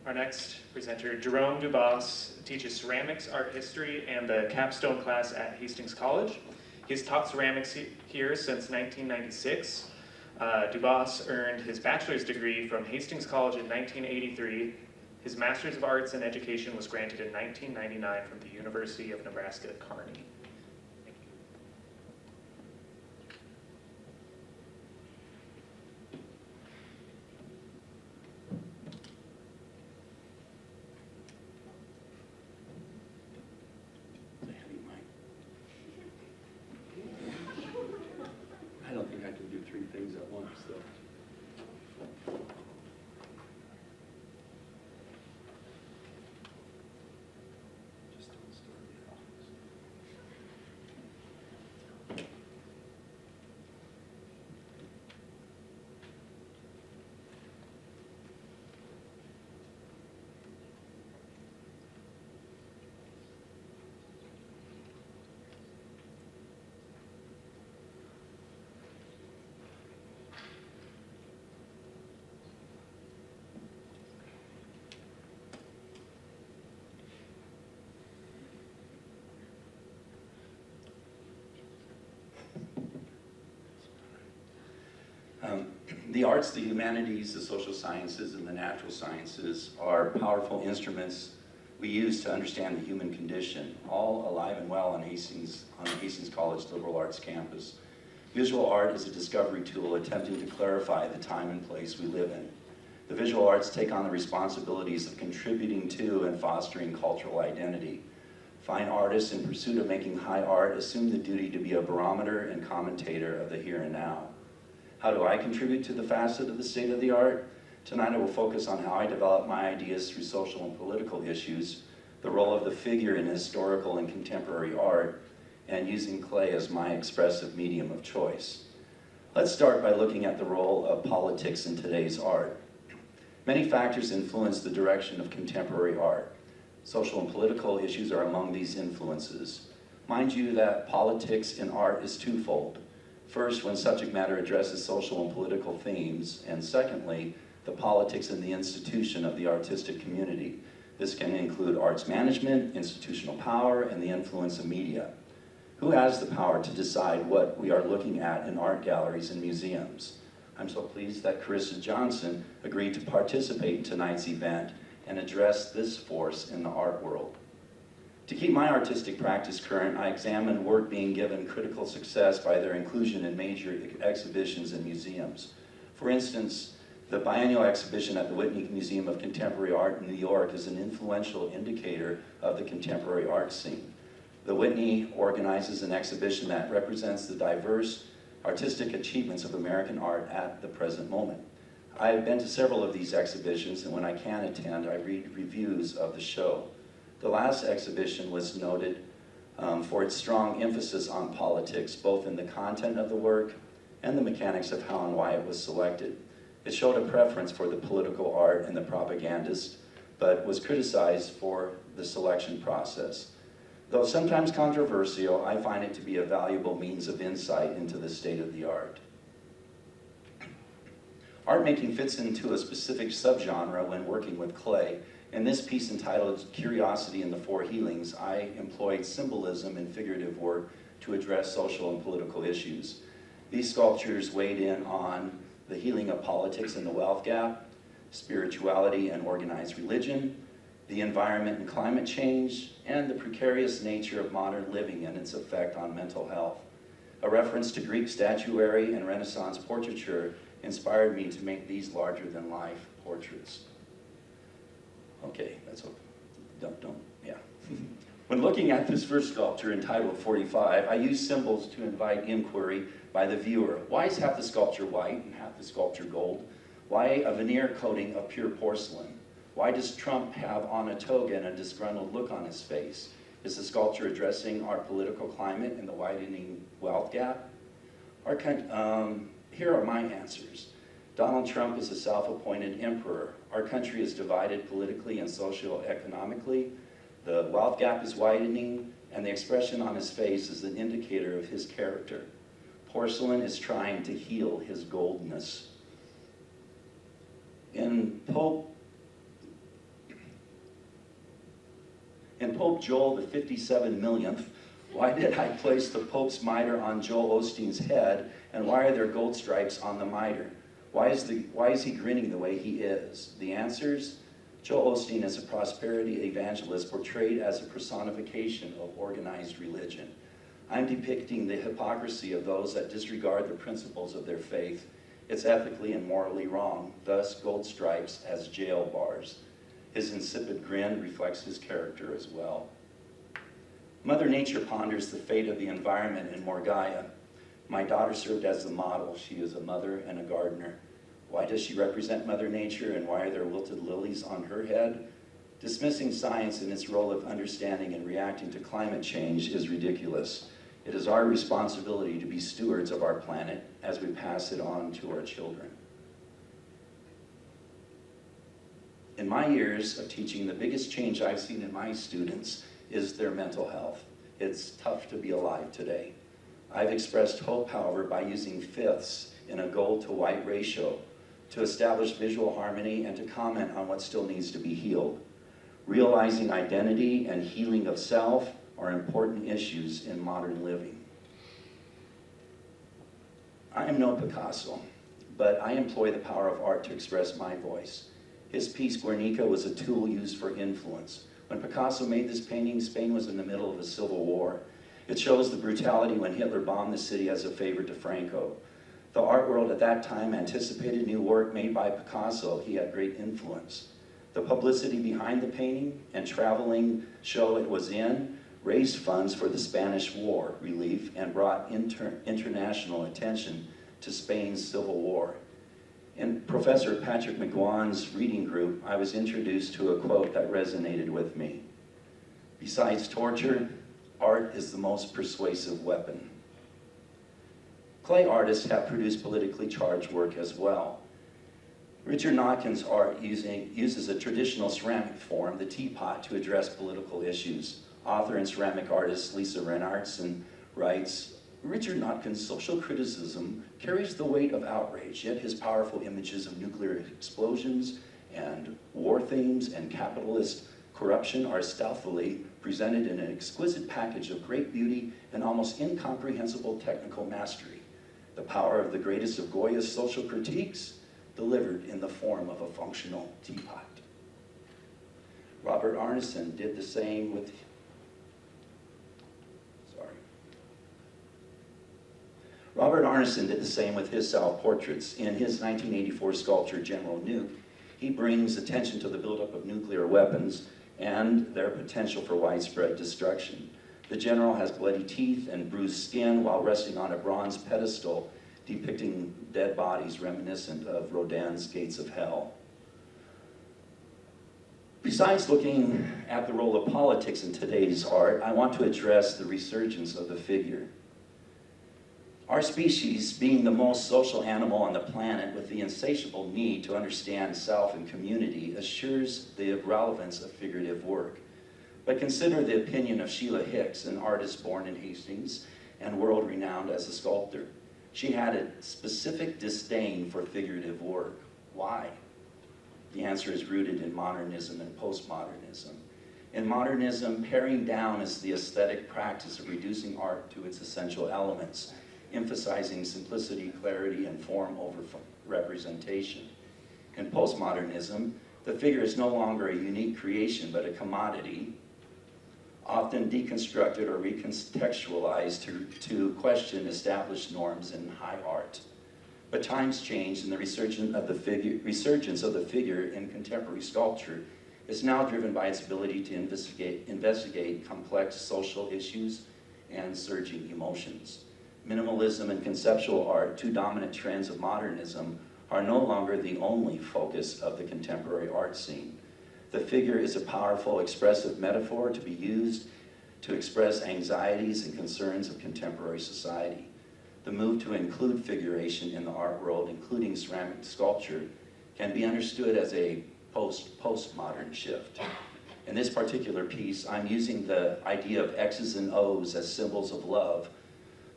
Our next presenter, Jerome Dubas, teaches ceramics, art history, and the capstone class at Hastings College. He's taught ceramics here since 1996. Dubas earned his bachelor's degree from Hastings College in 1983. His master's of arts in education was granted in 1999 from the University of Nebraska, Kearney. I don't think I can do 3 many things at once, so. Just don't start the office. The arts, the humanities, the social sciences, and the natural sciences are powerful instruments we use to understand the human condition, all alive and well on the Hastings College Liberal Arts campus. Visual art is a discovery tool attempting to clarify the time and place we live in. The visual arts take on the responsibilities of contributing to and fostering cultural identity. Fine artists in pursuit of making high art assume the duty to be a barometer and commentator of the here and now. How do I contribute to the facet of the state of the art? Tonight I will focus on how I develop my ideas through social and political issues, the role of the figure in historical and contemporary art, and using clay as my expressive medium of choice. Let's start by looking at the role of politics in today's art. Many factors influence the direction of contemporary art. Social and political issues are among these influences. Mind you that politics in art is twofold. First, when subject matter addresses social and political themes, and secondly, the politics and the institution of the artistic community. This can include arts management, institutional power, and the influence of media. Who has the power to decide what we are looking at in art galleries and museums? I'm so pleased that Karissa Johnson agreed to participate in tonight's event and address this force in the art world. To keep my artistic practice current, I examine work being given critical success by their inclusion in major exhibitions and museums. For instance, the biennial exhibition at the Whitney Museum of Contemporary Art in New York is an influential indicator of the contemporary art scene. The Whitney organizes an exhibition that represents the diverse artistic achievements of American art at the present moment. I've been to several of these exhibitions, and when I can attend, I read reviews of the show. The last exhibition was noted for its strong emphasis on politics, both in the content of the work and the mechanics of how and why it was selected. It showed a preference for the political art and the propagandist, but was criticized for the selection process. Though sometimes controversial, I find it to be a valuable means of insight into the state of the art. Art making fits into a specific subgenre when working with clay. In this piece entitled Curiosity in the Four Healings, I employed symbolism and figurative work to address social and political issues. These sculptures weighed in on the healing of politics and the wealth gap, spirituality and organized religion, the environment and climate change, and the precarious nature of modern living and its effect on mental health. A reference to Greek statuary and Renaissance portraiture inspired me to make these larger-than-life portraits. Okay, that's what, yeah. When looking at this first sculpture entitled 45, I use symbols to invite inquiry by the viewer. Why is half the sculpture white and half the sculpture gold? Why a veneer coating of pure porcelain? Why does Trump have on a toga and a disgruntled look on his face? Is the sculpture addressing our political climate and the widening wealth gap? Here are my answers. Donald Trump is a self-appointed emperor. Our country is divided politically and socio-economically. The wealth gap is widening, and the expression on his face is an indicator of his character. Porcelain is trying to heal his goldness. In Pope Joel the 57 millionth, why did I place the Pope's mitre on Joel Osteen's head, and why are there gold stripes on the mitre? Why is he grinning the way he is? The answers? Joel Osteen is a prosperity evangelist portrayed as a personification of organized religion. I'm depicting the hypocrisy of those that disregard the principles of their faith. It's ethically and morally wrong, thus gold stripes as jail bars. His insipid grin reflects his character as well. Mother Nature ponders the fate of the environment in Morgaia. My daughter served as the model. She is a mother and a gardener. Why does she represent Mother Nature, and why are there wilted lilies on her head? Dismissing science in its role of understanding and reacting to climate change is ridiculous. It is our responsibility to be stewards of our planet as we pass it on to our children. In my years of teaching, the biggest change I've seen in my students is their mental health. It's tough to be alive today. I've expressed hope, however, by using fifths in a gold to white ratio to establish visual harmony and to comment on what still needs to be healed. Realizing identity and healing of self are important issues in modern living. I am no Picasso, but I employ the power of art to express my voice. His piece, Guernica, was a tool used for influence. When Picasso made this painting, Spain was in the middle of a civil war. It shows the brutality when Hitler bombed the city as a favor to Franco. The art world at that time anticipated new work made by Picasso. He had great influence. The publicity behind the painting and traveling show it was in raised funds for the Spanish War relief and brought international attention to Spain's civil war. In Professor Patrick McGowan's reading group, I was introduced to a quote that resonated with me. Besides torture, art is the most persuasive weapon. Clay artists have produced politically charged work as well. Richard Notkin's art uses a traditional ceramic form, the teapot, to address political issues. Author and ceramic artist Lisa Renartson writes, Richard Notkin's social criticism carries the weight of outrage, yet his powerful images of nuclear explosions and war themes and capitalist corruption are stealthily presented in an exquisite package of great beauty and almost incomprehensible technical mastery. The power of the greatest of Goya's social critiques, delivered in the form of a functional teapot. Robert Arneson did the same with his self-portraits. In his 1984 sculpture, General Nuke, he brings attention to the buildup of nuclear weapons and their potential for widespread destruction. The general has bloody teeth and bruised skin while resting on a bronze pedestal depicting dead bodies reminiscent of Rodin's Gates of Hell. Besides looking at the role of politics in today's art, I want to address the resurgence of the figure. Our species, being the most social animal on the planet with the insatiable need to understand self and community, assures the relevance of figurative work. But consider the opinion of Sheila Hicks, an artist born in Hastings and world-renowned as a sculptor. She had a specific disdain for figurative work. Why? The answer is rooted in modernism and postmodernism. In modernism, paring down is the aesthetic practice of reducing art to its essential elements, emphasizing simplicity, clarity, and form over representation. In postmodernism, the figure is no longer a unique creation, but a commodity, often deconstructed or recontextualized to question established norms in high art. But times change, and the resurgence of the figure in contemporary sculpture is now driven by its ability to investigate complex social issues and surging emotions. Minimalism and conceptual art, two dominant trends of modernism, are no longer the only focus of the contemporary art scene. The figure is a powerful, expressive metaphor to be used to express anxieties and concerns of contemporary society. The move to include figuration in the art world, including ceramic sculpture, can be understood as a postmodern shift. In this particular piece, I'm using the idea of X's and O's as symbols of love,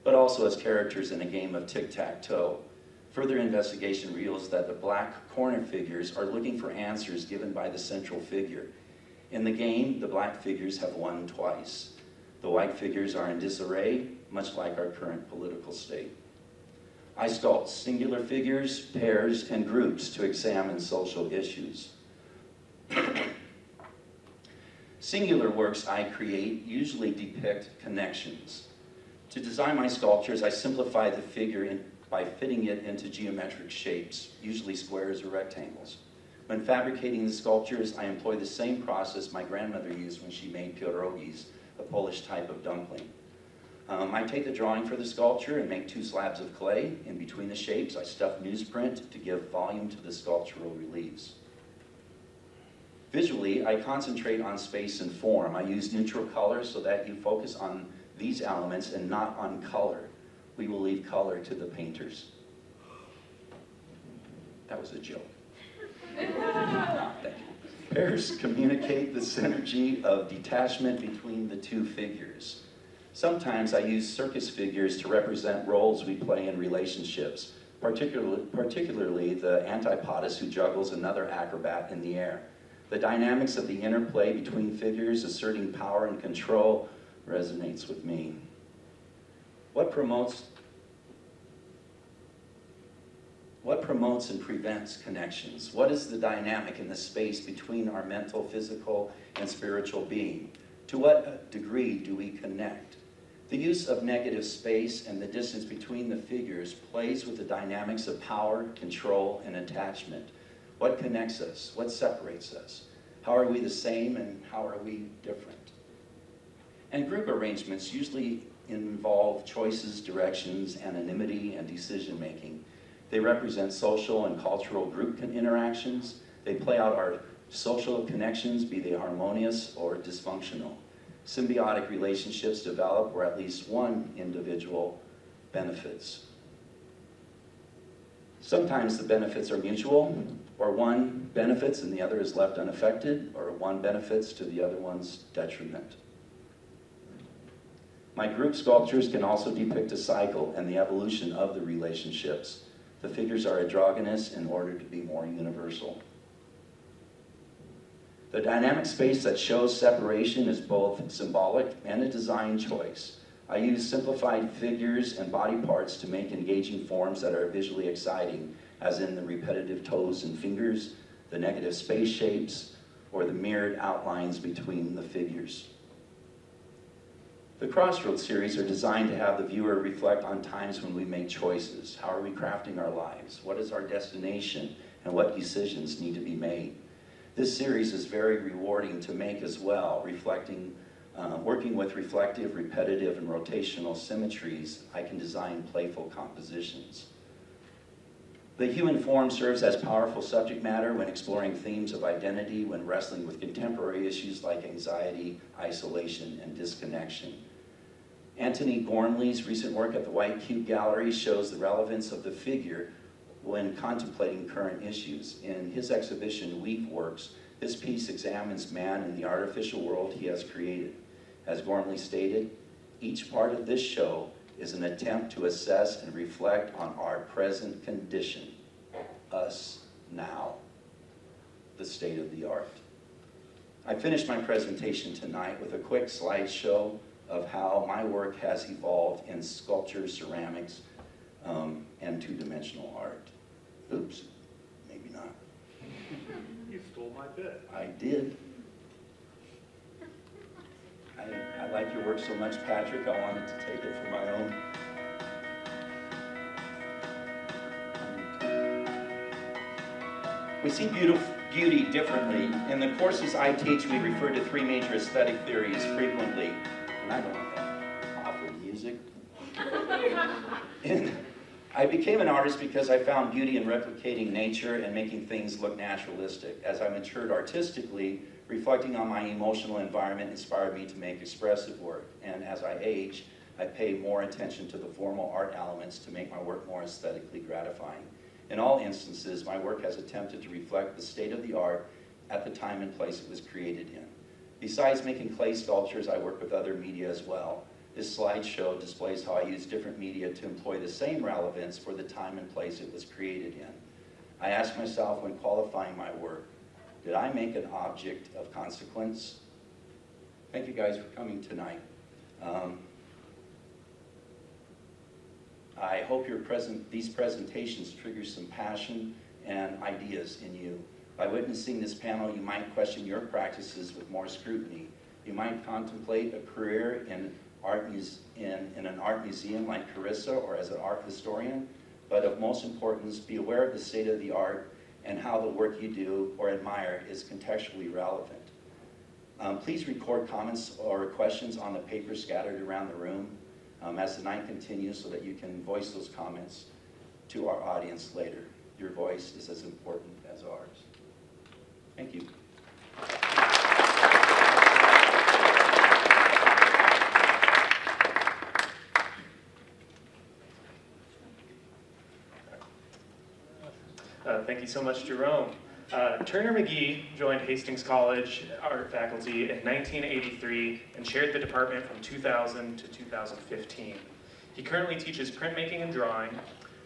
but also as characters in a game of tic-tac-toe. Further investigation reveals that the black corner figures are looking for answers given by the central figure. In the game, the black figures have won twice. The white figures are in disarray, much like our current political state. I sculpt singular figures, pairs, and groups to examine social issues. Singular works I create usually depict connections. To design my sculptures, I simplify the figure by fitting it into geometric shapes, usually squares or rectangles. When fabricating the sculptures, I employ the same process my grandmother used when she made pierogies, a Polish type of dumpling. I take the drawing for the sculpture and make 2 slabs of clay. In between the shapes, I stuff newsprint to give volume to the sculptural reliefs. Visually, I concentrate on space and form. I use neutral colors so that you focus on these elements and not on color. We will leave color to the painters. That was a joke. Thank you. Pairs communicate the synergy of detachment between the 2 figures. Sometimes I use circus figures to represent roles we play in relationships, particularly the antipodus who juggles another acrobat in the air. The dynamics of the interplay between figures asserting power and control resonates with me. What promotes and prevents connections? What is the dynamic in the space between our mental, physical, and spiritual being? To what degree do we connect? The use of negative space and the distance between the figures plays with the dynamics of power, control, and attachment. What connects us? What separates us? How are we the same and how are we different? And group arrangements usually involve choices, directions, anonymity, and decision-making. They represent social and cultural group interactions. They play out our social connections, be they harmonious or dysfunctional. Symbiotic relationships develop where at least one individual benefits. Sometimes the benefits are mutual, or one benefits and the other is left unaffected, or one benefits to the other one's detriment. My group sculptures can also depict a cycle and the evolution of the relationships. The figures are androgynous in order to be more universal. The dynamic space that shows separation is both symbolic and a design choice. I use simplified figures and body parts to make engaging forms that are visually exciting, as in the repetitive toes and fingers, the negative space shapes, or the mirrored outlines between the figures. The Crossroads series are designed to have the viewer reflect on times when we make choices. How are we crafting our lives? What is our destination? And what decisions need to be made? This series is very rewarding to make as well, working with reflective, repetitive, and rotational symmetries. I can design playful compositions. The human form serves as powerful subject matter when exploring themes of identity, when wrestling with contemporary issues like anxiety, isolation, and disconnection. Anthony Gormley's recent work at the White Cube Gallery shows the relevance of the figure when contemplating current issues. In his exhibition, Weave Works, this piece examines man in the artificial world he has created. As Gormley stated, each part of this show is an attempt to assess and reflect on our present condition, us now, the state of the art. I finished my presentation tonight with a quick slideshow of how my work has evolved in sculpture, ceramics, and two-dimensional art. Oops, maybe not. You stole my bit. I did. I like your work so much, Patrick, I wanted to take it for my own. We see beauty differently. In the courses I teach, we refer to 3 major aesthetic theories frequently. And I don't want that awful music. And I became an artist because I found beauty in replicating nature and making things look naturalistic. As I matured artistically, reflecting on my emotional environment inspired me to make expressive work. And as I age, I pay more attention to the formal art elements to make my work more aesthetically gratifying. In all instances, my work has attempted to reflect the state of the art at the time and place it was created in. Besides making clay sculptures, I work with other media as well. This slideshow displays how I use different media to employ the same relevance for the time and place it was created in. I ask myself when qualifying my work, did I make an object of consequence? Thank you guys for coming tonight. I hope these presentations trigger some passion and ideas in you. By witnessing this panel, you might question your practices with more scrutiny. You might contemplate a career in an art museum like Karissa or as an art historian, but of most importance, be aware of the state of the art and how the work you do or admire is contextually relevant. Please record comments or questions on the paper scattered around the room. as the night continues so that you can voice those comments to our audience later. Your voice is as important as ours. Thank you. Thank you so much, Jerome. Turner McGee joined Hastings College art faculty in 1983 and chaired the department from 2000 to 2015. He currently teaches printmaking and drawing.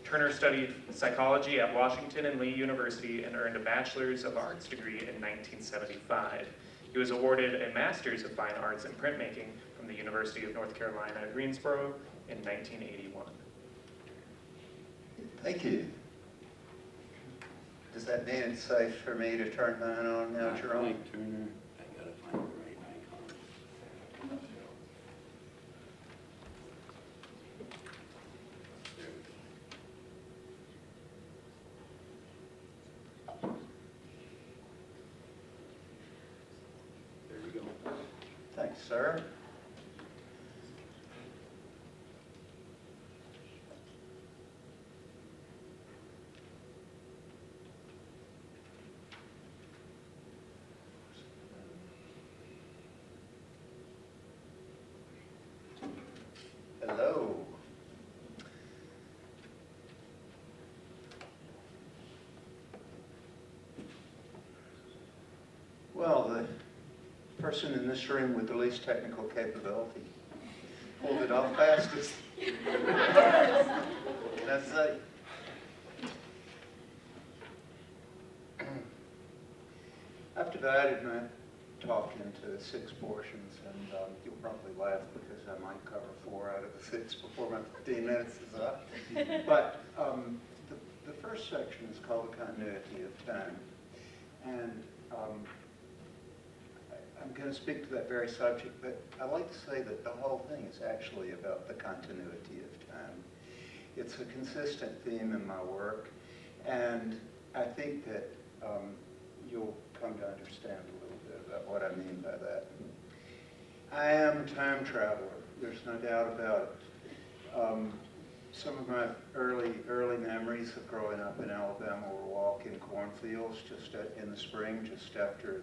Turner studied psychology at Washington and Lee University and earned a Bachelor's of Arts degree in 1975. He was awarded a Master's of Fine Arts in Printmaking from the University of North Carolina at Greensboro in 1981. Thank you. Does that mean it's safe for me to turn mine on now, Jerome? Mike Turner, I gotta find the right icon. There we go. Thanks, sir. Hello. Well, the person in this room with the least technical capability pulled it off fastest. Can I say? I've divided my talk into 6 portions, and you'll probably laugh because I might cover 4 out of the 6 before my 15 minutes is up. But the first section is called the continuity of time, and I'm going to speak to that very subject, but I'd like to say that the whole thing is actually about the continuity of time. It's a consistent theme in my work, and I think that you'll come to understand a little bit about what I mean by that. I am a time traveler. There's no doubt about it. Some of my early memories of growing up in Alabama were walking cornfields just in the spring, just after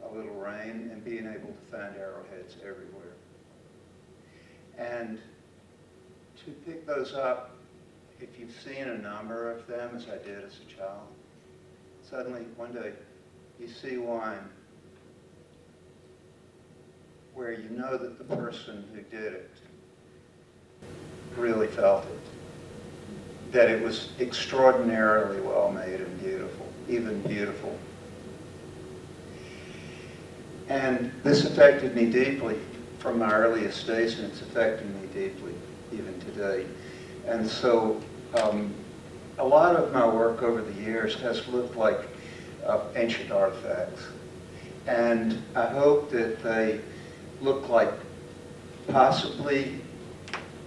a little rain, and being able to find arrowheads everywhere. And to pick those up, if you've seen a number of them, as I did as a child, suddenly one day you see one where you know that the person who did it really felt it, that it was extraordinarily well made and beautiful, even beautiful. And this affected me deeply from my earliest days, and it's affecting me deeply even today. And so a lot of my work over the years has looked like ancient artifacts. And I hope that they look like possibly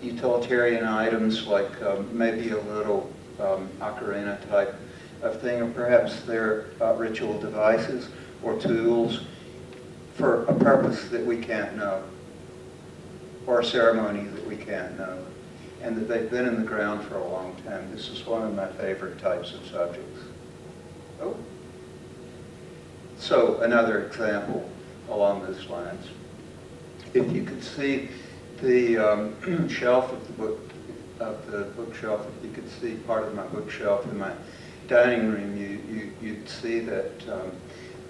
utilitarian items, like maybe a little ocarina type of thing, or perhaps they're ritual devices or tools for a purpose that we can't know, or a ceremony that we can't know, and that they've been in the ground for a long time. This is one of my favorite types of subjects. Oh. So another example along those lines. If you could see the shelf of the bookshelf, if you could see part of my bookshelf in my dining room, you'd see that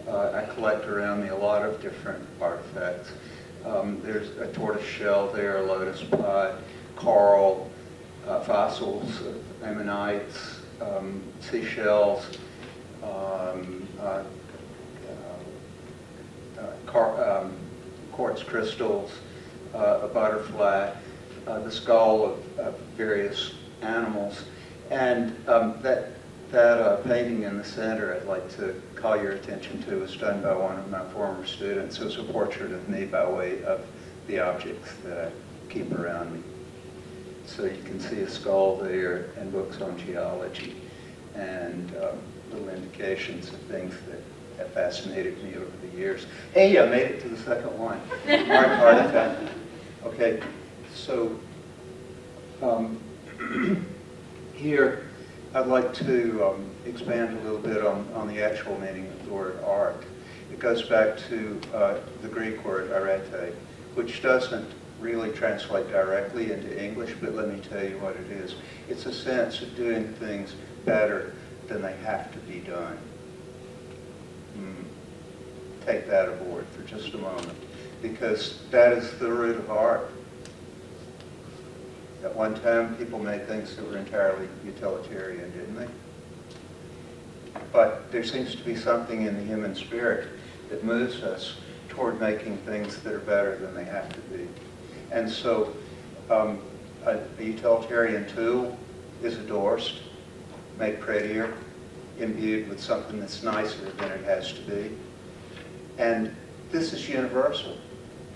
I collect around me a lot of different artifacts. There's a tortoise shell there, a lotus pod, coral, fossils of ammonites, seashells, quartz crystals, a butterfly, the skull of various animals, and that painting in the center I'd like to call your attention to was done by one of my former students. It was a portrait of me by way of the objects that I keep around me. So you can see a skull there and books on geology and little indications of things that have fascinated me over the years. Hey, I made it to the second one. Art artifact. Okay, so Um, Here, I'd like to expand a little bit on the actual meaning of the word art. It goes back to the Greek word arete, which doesn't really translate directly into English, but let me tell you what it is. It's a sense of doing things better than they have to be done. Take that aboard for just a moment, because that is the root of art. At one time, people made things that were entirely utilitarian, didn't they? But there seems to be something in the human spirit that moves us toward making things that are better than they have to be. And so a utilitarian tool is endorsed, made prettier, imbued with something that's nicer than it has to be. And this is universal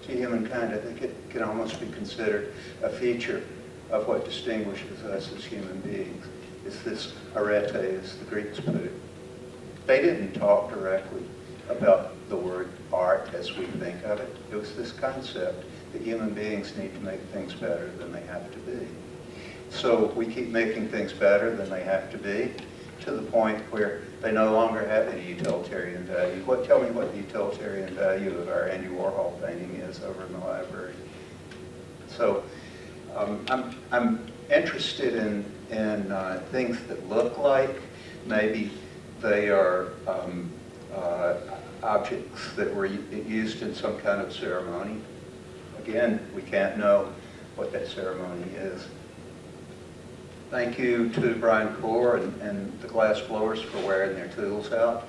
to humankind. I think it can almost be considered a feature of what distinguishes us as human beings, is this arete, as the Greeks put it. They didn't talk directly about the word art as we think of it. It was this concept that human beings need to make things better than they have to be. So we keep making things better than they have to be, to the point where they no longer have any utilitarian value. Tell me what the utilitarian value of our Andy Warhol painting is over in the library. So I'm interested in things that look like maybe they are objects that were used in some kind of ceremony. Again, we can't know what that ceremony is. Thank you to Brian Core and the glass blowers for wearing their tools out.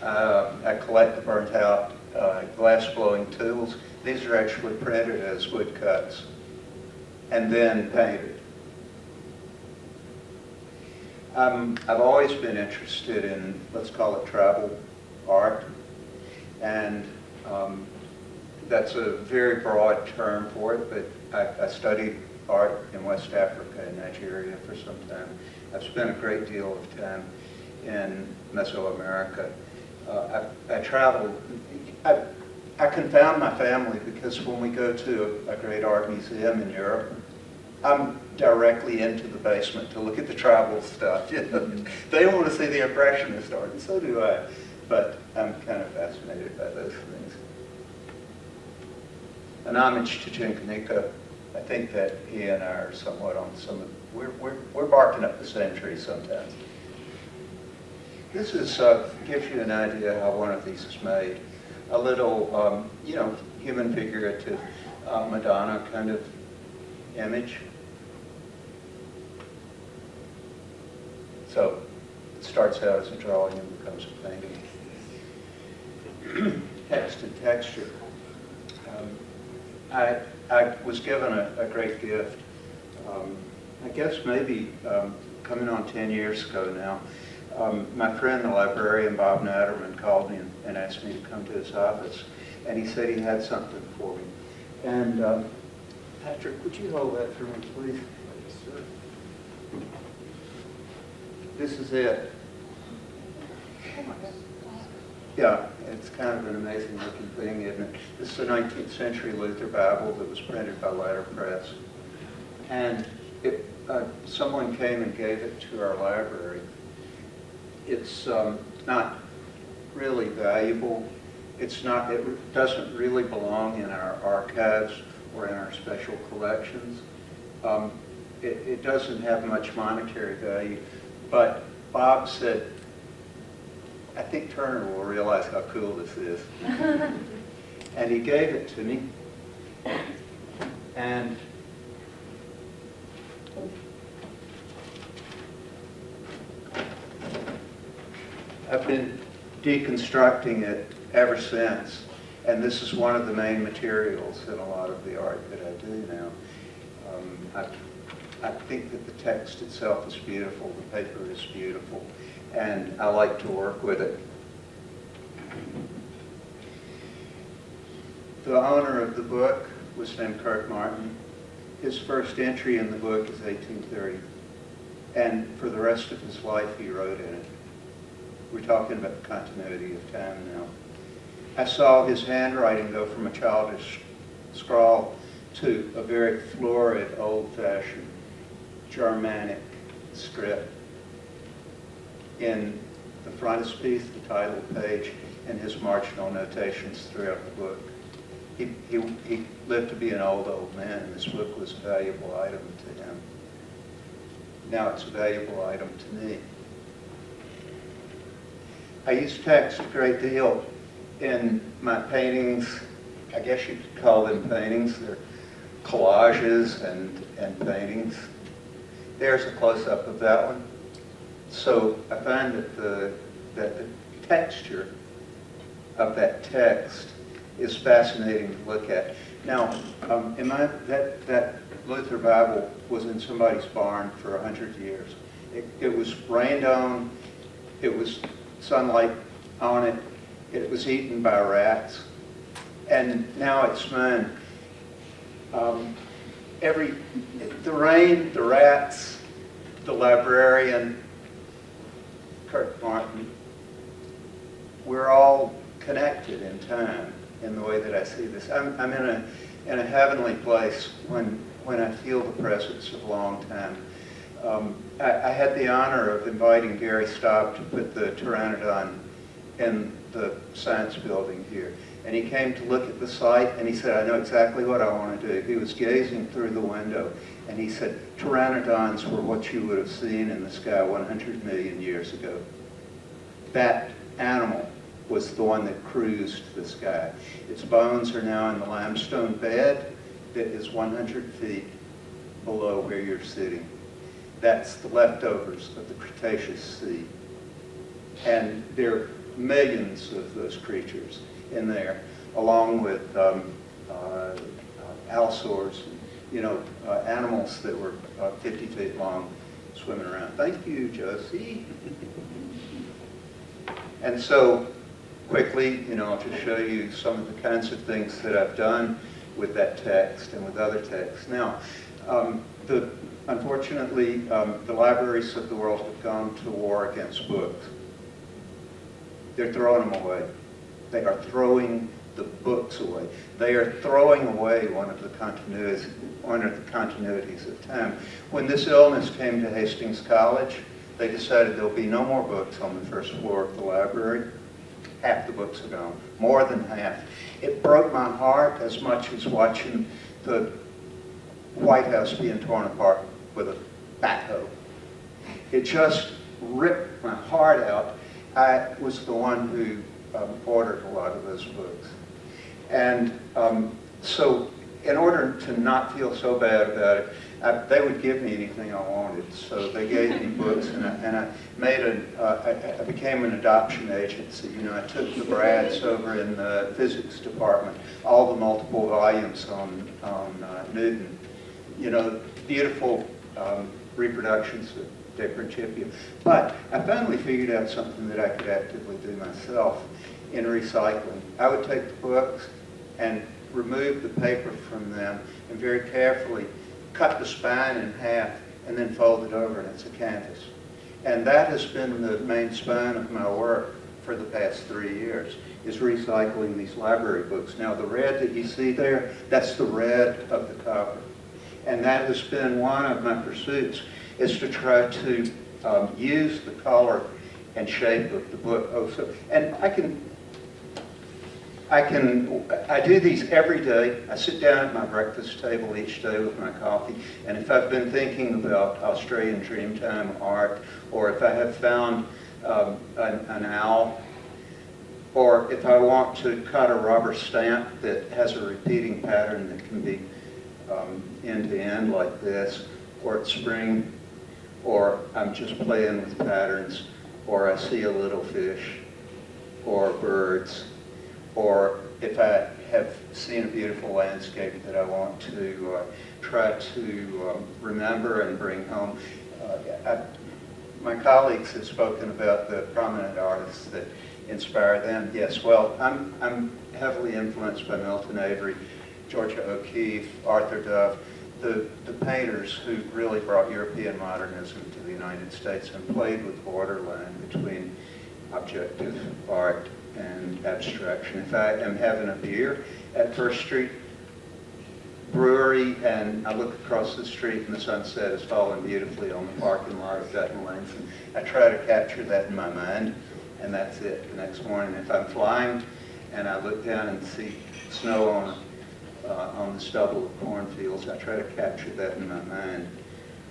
I collect the burnt out glass blowing tools. These are actually printed as woodcuts and then painted. I've always been interested in, let's call it tribal art, and that's a very broad term for it, but I studied art in West Africa and Nigeria for some time. I've spent a great deal of time in Mesoamerica. I traveled. I confound my family because when we go to a great art museum in Europe, I'm directly into the basement to look at the tribal stuff. You know? They want to see the Impressionist art, and so do I. But I'm kind of fascinated by those things. An homage to Chinkanika. I think that he and I are somewhat on some of, we're barking up the same tree sometimes. This is gives you an idea how one of these is made. A little, human figurative Madonna kind of image. So it starts out as a drawing and becomes a painting. Text and texture. I was given a great gift. I guess maybe coming on 10 years ago now. My friend, the librarian, Bob Natterman, called me and asked me to come to his office. And he said he had something for me. And Patrick, would you hold that for me, please? Yes, sir. This is it. Yeah, it's kind of an amazing looking thing, isn't it? This is a 19th century Luther Bible that was printed by Letterpress. And someone came and gave it to our library. It's not really valuable. It doesn't really belong in our archives or in our special collections. It doesn't have much monetary value, but Bob said, I think Turner will realize how cool this is. And he gave it to me. And I've been deconstructing it ever since. And this is one of the main materials in a lot of the art that I do now. I think that the text itself is beautiful, the paper is beautiful, and I like to work with it. The owner of the book was named Kirk Martin. His first entry in the book is 1830, and for the rest of his life he wrote in it. We're talking about the continuity of time now. I saw his handwriting go from a childish scrawl to a very florid, old-fashioned Germanic script in the frontispiece, the title page, and his marginal notations throughout the book. He lived to be an old man, and this book was a valuable item to him. Now it's a valuable item to me. I use text a great deal in my paintings. I guess you could call them paintings. They're collages and paintings. There's a close-up of that one. So I find that the texture of that text is fascinating to look at. Now, that Luther Bible was in somebody's barn for 100 years. It was rained on. It was sunlight on it. It was eaten by rats. And now it's mine. The rain, the rats, the librarian, Kurt Martin, we're all connected in time in the way that I see this. I'm in a heavenly place when I feel the presence of long time. I had the honor of inviting Gary Staub to put the Pteranodon in the science building here. And he came to look at the site, and he said, I know exactly what I want to do. He was gazing through the window, and he said, Pteranodons were what you would have seen in the sky 100 million years ago. That animal was the one that cruised the sky. Its bones are now in the limestone bed that is 100 feet below where you're sitting. That's the leftovers of the Cretaceous sea. And there are millions of those creatures in there, along with allosaurs, animals that were 50 feet long swimming around. Thank you, Josie. And so, quickly, I'll just show you some of the kinds of things that I've done with that text and with other texts. Now, unfortunately, the libraries of the world have gone to war against books. They're throwing them away. They are throwing the books away. They are throwing away one of the continuities of time. When this illness came to Hastings College, they decided there'll be no more books on the first floor of the library. Half the books are gone, more than half. It broke my heart as much as watching the White House being torn apart with a backhoe. It just ripped my heart out. I was the one who ordered a lot of those books. And so in order to not feel so bad about it, they would give me anything I wanted. So they gave me books, and I became an adoption agency. I took the Brads over in the physics department, all the multiple volumes on Newton. Beautiful reproductions of Principia. But I finally figured out something that I could actively do myself in recycling. I would take the books and remove the paper from them and very carefully cut the spine in half and then fold it over, and it's a canvas. And that has been the main spine of my work for the past 3 years, is recycling these library books. Now the red that you see there, that's the red of the copper. And that has been one of my pursuits, is to try to use the color and shape of the book. And I do these every day. I sit down at my breakfast table each day with my coffee, and if I've been thinking about Australian Dreamtime art, or if I have found an owl, or if I want to cut a rubber stamp that has a repeating pattern that can be end to end like this, or it's spring, or I'm just playing with patterns, or I see a little fish, or birds, or if I have seen a beautiful landscape that I want to try to remember and bring home. My colleagues have spoken about the prominent artists that inspire them. Yes, well, I'm heavily influenced by Milton Avery, Georgia O'Keeffe, Arthur Dove, the painters who really brought European modernism to the United States and played with borderline between objective art and abstraction. If I am having a beer at First Street, brewery, and I look across the street and the sunset is falling beautifully on the parking lot of Dutton Lanes. And I try to capture that in my mind, and that's it. The next morning, if I'm flying and I look down and see snow on the stubble of cornfields, I try to capture that in my mind.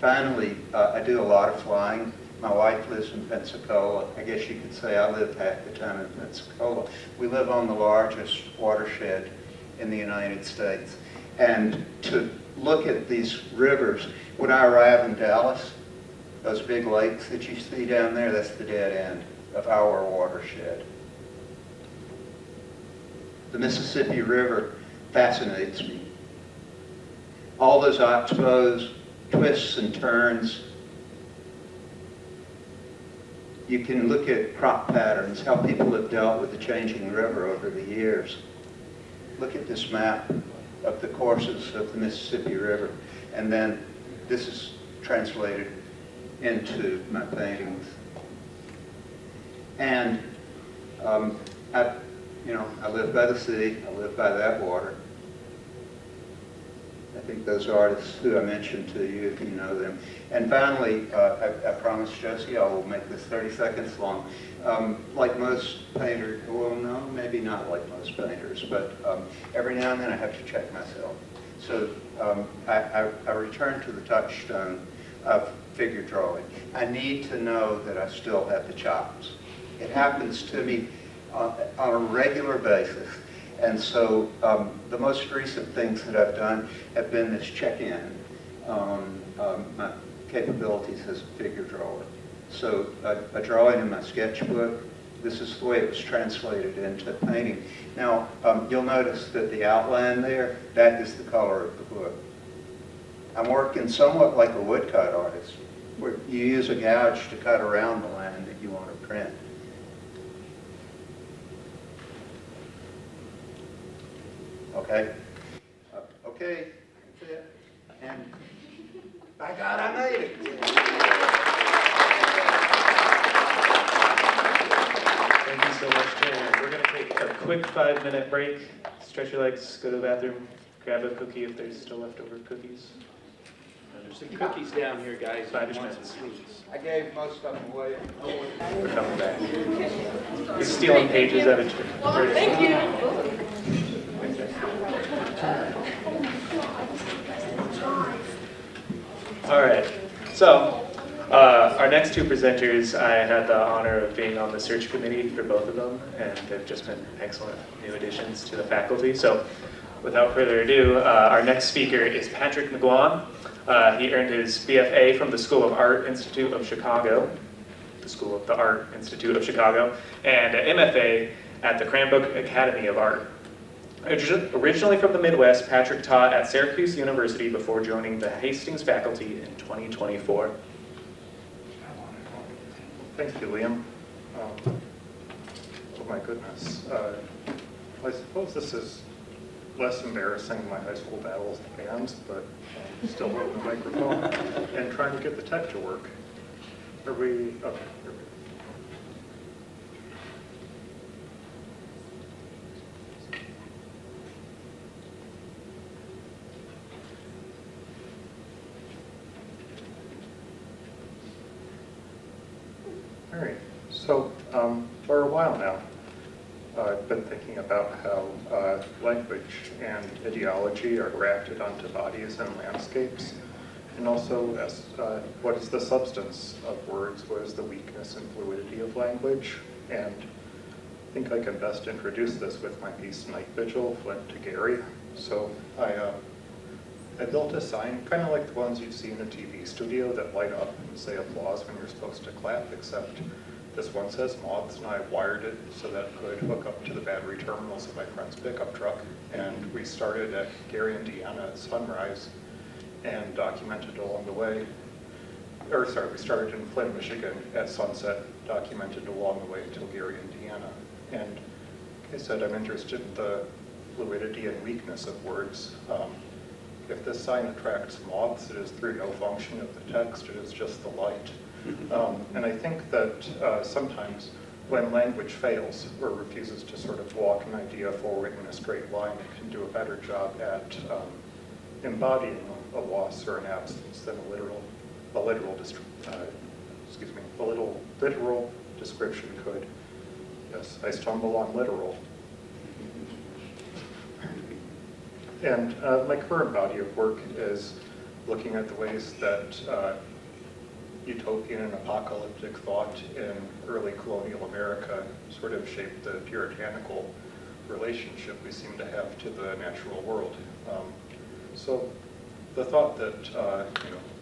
Finally, I do a lot of flying. My wife lives in Pensacola. I guess you could say I live half the time in Pensacola. We live on the largest watershed in the United States. And to look at these rivers, when I arrive in Dallas, those big lakes that you see down there, that's the dead end of our watershed. The Mississippi River fascinates me. All those oxbows, twists and turns. You can look at crop patterns, how people have dealt with the changing river over the years. Look at this map of the courses of the Mississippi River, and then this is translated into my paintings. And I live by the sea, I live by that water. I think those artists who I mentioned to you, if you know them. And finally, I promised Josie I will make this 30 seconds long. Like most painters, well, no, maybe not like most painters, but every now and then I have to check myself. So I return to the touchstone of figure drawing. I need to know that I still have the chops. It happens to me on a regular basis. And so the most recent things that I've done have been this check-in on my capabilities as a figure drawer. So a drawing in my sketchbook, this is the way it was translated into painting. Now, you'll notice that the outline there, that is the color of the book. I'm working somewhat like a woodcut artist, where you use a gouge to cut around the line that you want to print. Okay? Okay, that's it. And by God, I made it. Thank you so much, Tim. We're going to take a quick 5-minute break. Stretch your legs, go to the bathroom, grab a cookie if there's still leftover cookies. There's some cookies down here, guys. 5-ish minutes. I gave most of them away. We're coming back. He's stealing pages out of church. Thank you. All right, so our next two presenters, I had the honor of being on the search committee for both of them, and they've just been excellent new additions to the faculty. So without further ado, our next speaker is Patrick McGuan. He earned his BFA from the School of Art Institute of Chicago, the School of the Art Institute of Chicago, and an MFA at the Cranbrook Academy of Art. Originally from the Midwest, Patrick taught at Syracuse University before joining the Hastings faculty in 2024. Thank you, Liam. Oh my goodness. I suppose this is less embarrassing than my high school battles and bands, but still holding the microphone and trying to get the tech to work. Are we, okay, here we go. All right, so for a while now, I've been thinking about how language and ideology are grafted onto bodies and landscapes, and also as what is the substance of words, what is the weakness and fluidity of language, and I think I can best introduce this with my piece Night Vigil, Flint to Gary. So I built a sign, kind of like the ones you see in a TV studio that light up and say applause when you're supposed to clap, except this one says moths, and I wired it so that it could hook up to the battery terminals of my friend's pickup truck. And we started at Gary, Indiana at sunrise and documented along the way. We started in Flint, Michigan at sunset, documented along the way until Gary, Indiana. And like I said, I'm interested in the fluidity and weakness of words. If this sign attracts moths, it is through no function of the text, it is just the light. And I think that sometimes when language fails or refuses to sort of walk an idea forward in a straight line, it can do a better job at embodying a loss or an absence than a literal description could. Yes, I stumble on literal. And my current body of work is looking at the ways that utopian and apocalyptic thought in early colonial America sort of shaped the puritanical relationship we seem to have to the natural world. So the thought that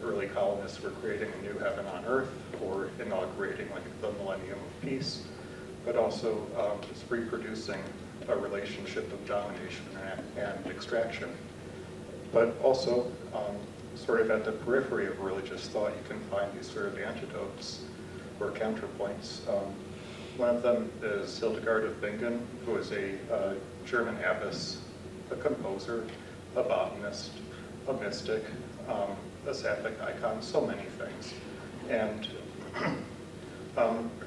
early colonists were creating a new heaven on earth or inaugurating like the millennium of peace, but also just reproducing a relationship of domination and extraction. But also, sort of at the periphery of religious thought, you can find these sort of antidotes or counterpoints. One of them is Hildegard of Bingen, who is a German abbess, a composer, a botanist, a mystic, a sapphic icon, so many things. And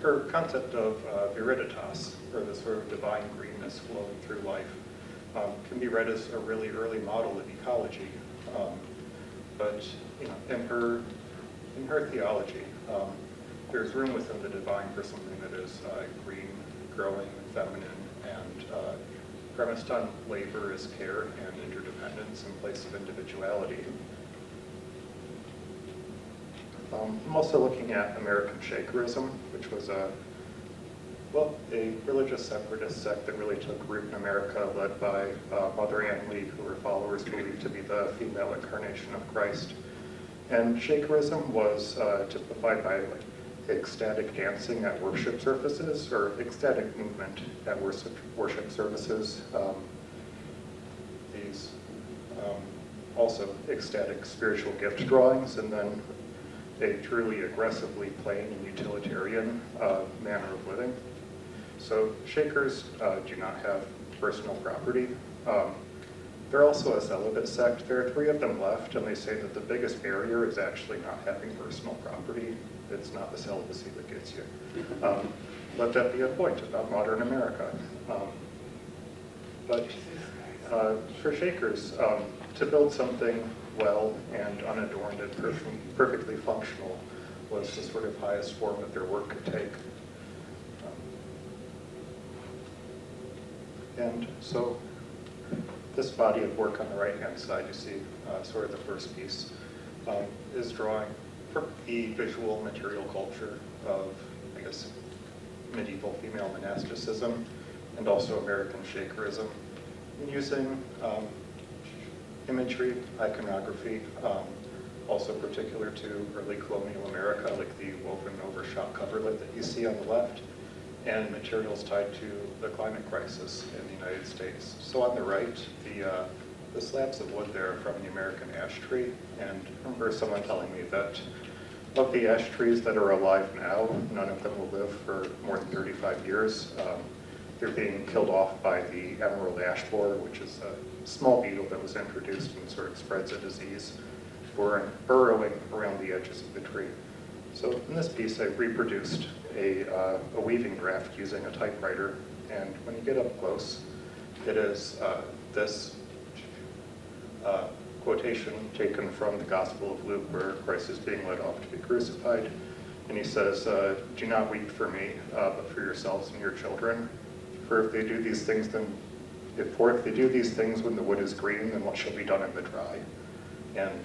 her concept of viriditas, or the sort of divine greenness flowing through life, can be read as a really early model of ecology. But in her theology, there's room within the divine for something that is green, growing, feminine, and premised on labor as care and interdependence in place of individuality. I'm also looking at American Shakerism, which was a religious separatist sect that really took root in America, led by Mother Ann Lee, who her followers believed to be the female incarnation of Christ. And Shakerism was typified by ecstatic dancing at worship services, or ecstatic movement at worship services. These also ecstatic spiritual gift drawings, and then a truly aggressively plain and utilitarian manner of living. So Shakers do not have personal property. They're also a celibate sect. There are 3 of them left, and they say that the biggest barrier is actually not having personal property. It's not the celibacy that gets you. Let that be a point about modern America. But for Shakers, to build something well and unadorned and perfectly functional was the sort of highest form that their work could take. And so this body of work on the right-hand side, you see sort of the first piece, is drawing the visual material culture of, I guess, medieval female monasticism and also American Shakerism, and using imagery, iconography, also particular to early colonial America, like the woven over shop coverlet that you see on the left, and materials tied to the climate crisis in the United States. So on the right, the slabs of wood there are from the American ash tree, and I remember someone telling me that of the ash trees that are alive now, none of them will live for more than 35 years. They're being killed off by the emerald ash borer, which is a small beetle that was introduced and sort of spreads a disease, burrowing around the edges of the tree. So in this piece, I reproduced a weaving draft using a typewriter, and when you get up close, it is this quotation taken from the Gospel of Luke, where Christ is being led off to be crucified, and he says, "Do not weep for me, but for yourselves and your children. For if they do these things, if they do these things when the wood is green, then what shall be done in the dry?" And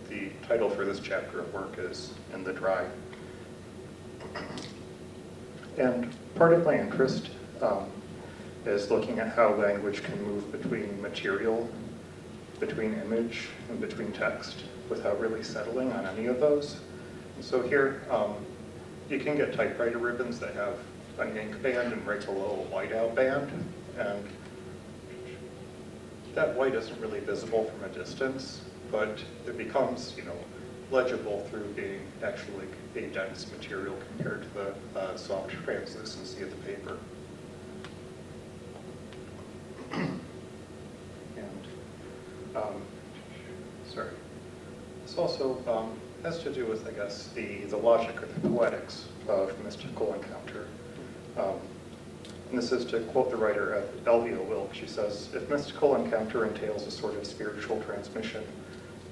the title for this chapter of work is "In the Dry." And part of my interest is looking at how language can move between material, between image, and between text without really settling on any of those. And so here, you can get typewriter ribbons that have an ink band and right below a whiteout band, and that white isn't really visible from a distance, but it becomes, legible through being actually a dense material compared to the soft translucency of the paper. And, sorry. This also has to do with, I guess, the logic or the poetics of mystical encounter. And this is to quote the writer Elvia Wilk. She says, "If mystical encounter entails a sort of spiritual transmission,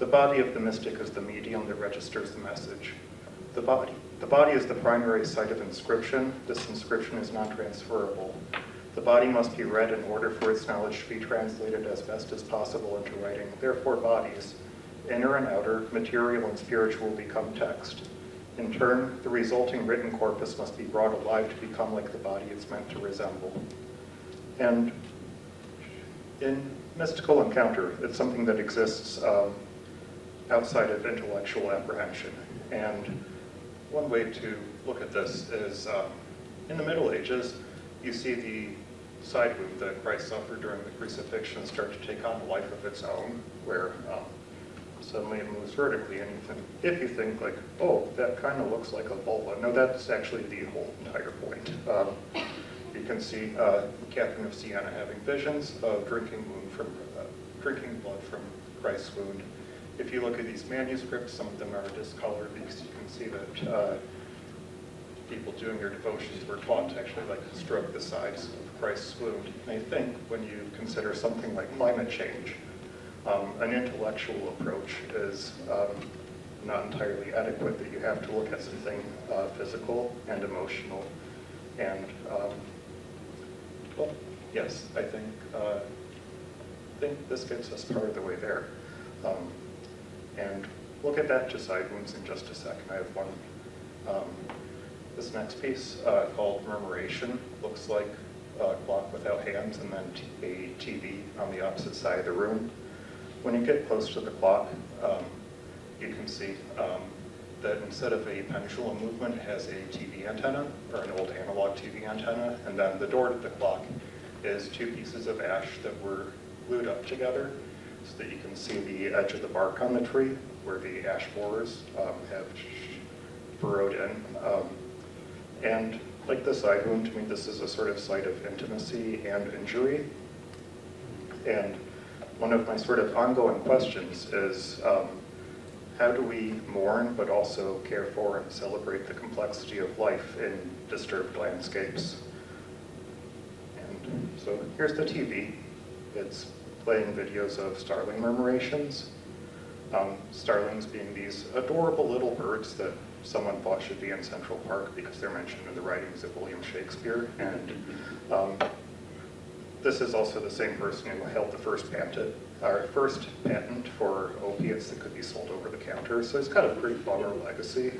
The body of the mystic is the medium that registers the message. The body is the primary site of inscription. This inscription is non-transferable. The body must be read in order for its knowledge to be translated as best as possible into writing. Therefore, bodies, inner and outer, material and spiritual, become text. In turn, the resulting written corpus must be brought alive to become like the body it's meant to resemble. And in mystical encounter, it's something that exists outside of intellectual apprehension. And one way to look at this is in the Middle Ages, you see the side wound that Christ suffered during the crucifixion start to take on a life of its own, where suddenly it moves vertically. And if you think like, oh, that kind of looks like a vulva. No, that's actually the whole entire point. You can see Catherine of Siena having visions of drinking blood from Christ's wound. If you look at these manuscripts, some of them are discolored because you can see that people doing their devotions were taught to actually like stroke the sides of Christ's wound. And I think when you consider something like climate change, an intellectual approach is not entirely adequate, that you have to look at something physical and emotional. And well, yes, I think this gets us part of the way there. And we'll get back to side wounds in just a second. I have one. This next piece called Murmuration looks like a clock without hands and then a TV on the opposite side of the room. When you get close to the clock, you can see that instead of a pendulum movement, it has a TV antenna, or an old analog TV antenna, and then the door to the clock is two pieces of ash that were glued up together so that you can see the edge of the bark on the tree where the ash borers have burrowed in. And like the side wound, to me, this is a sort of site of intimacy and injury. And one of my sort of ongoing questions is, how do we mourn but also care for and celebrate the complexity of life in disturbed landscapes? And so here's the TV. It's playing videos of starling murmurations. Starlings being these adorable little birds that someone thought should be in Central Park because they're mentioned in the writings of William Shakespeare. And this is also the same person who held the first patent for opiates that could be sold over the counter. So it's kind of a pretty bummer legacy.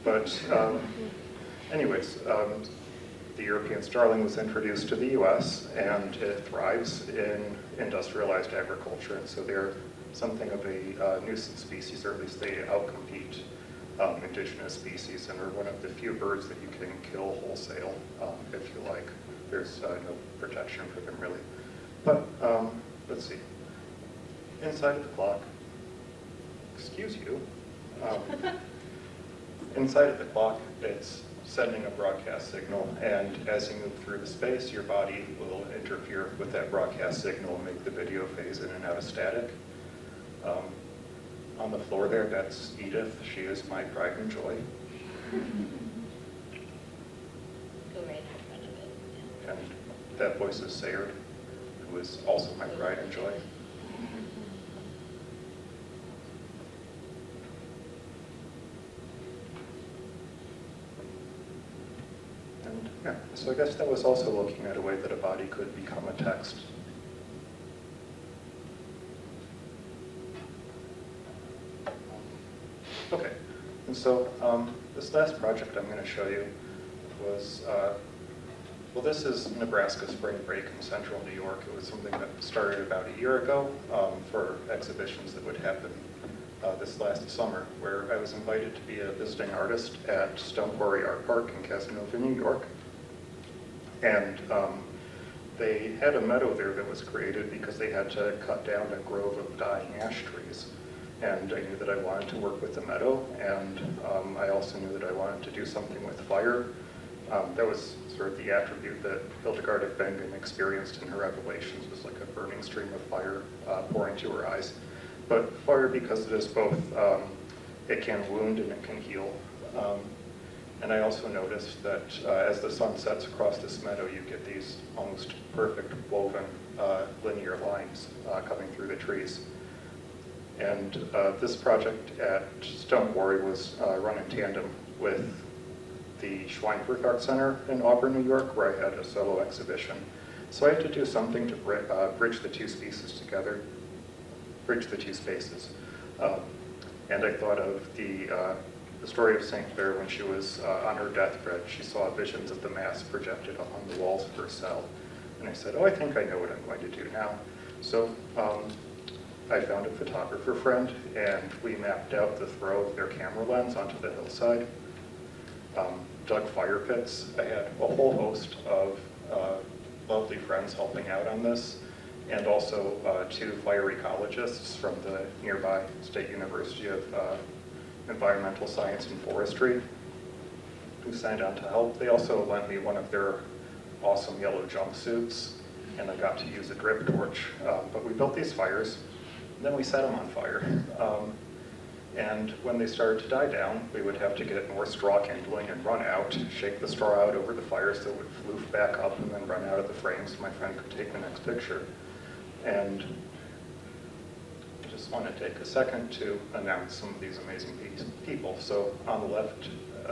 But anyways, the European starling was introduced to the US and it thrives in industrialized agriculture. And so they're something of a nuisance species, or at least they outcompete indigenous species, and are one of the few birds that you can kill wholesale if you like. There's no protection for them really. But let's see. Inside of the clock, excuse you. Inside of the clock, it's sending a broadcast signal, and as you move through the space, your body will interfere with that broadcast signal and make the video phase in and out of static. On the floor there, that's Edith. She is my pride and joy. Go right in front of it. And that voice is Sayard, who is also my pride and joy. And yeah, so I guess that was also looking at a way that a body could become a text. Okay, and so this last project I'm going to show you was, well, this is Nebraska Spring Break in central New York. It was something that started about a year ago for exhibitions that would happen this last summer, where I was invited to be a visiting artist at Stone Quarry Art Park in Casanova, New York. And they had a meadow there that was created because they had to cut down a grove of dying ash trees. And I knew that I wanted to work with the meadow, and I also knew that I wanted to do something with fire. That was sort of the attribute that Hildegard of Bingen experienced in her revelations, was like a burning stream of fire pouring to her eyes. But fire, because it is both, it can wound and it can heal. And I also noticed that as the sun sets across this meadow, you get these almost perfect woven linear lines coming through the trees. And this project at Stone Quarry was run in tandem with the Schweinfurth Art Center in Auburn, New York, where I had a solo exhibition. So I had to do something to bridge the two species together, bridge the two spaces. And I thought of the story of St. Clair when she was on her deathbed. She saw visions of the Mass projected on the walls of her cell. And I said, oh, I think I know what I'm going to do now. So I found a photographer friend, and we mapped out the throw of their camera lens onto the hillside, dug fire pits. I had a whole host of lovely friends helping out on this, and also 2 fire ecologists from the nearby State University of Environmental Science and Forestry who signed on to help. They also lent me one of their awesome yellow jumpsuits, and I got to use a drip torch. But we built these fires, and then we set them on fire. And when they started to die down, we would have to get more straw kindling and run out, shake the straw out over the fire so it would floof back up and then run out of the frame so my friend could take the next picture. And I just want to take a second to announce some of these amazing people. So on the left,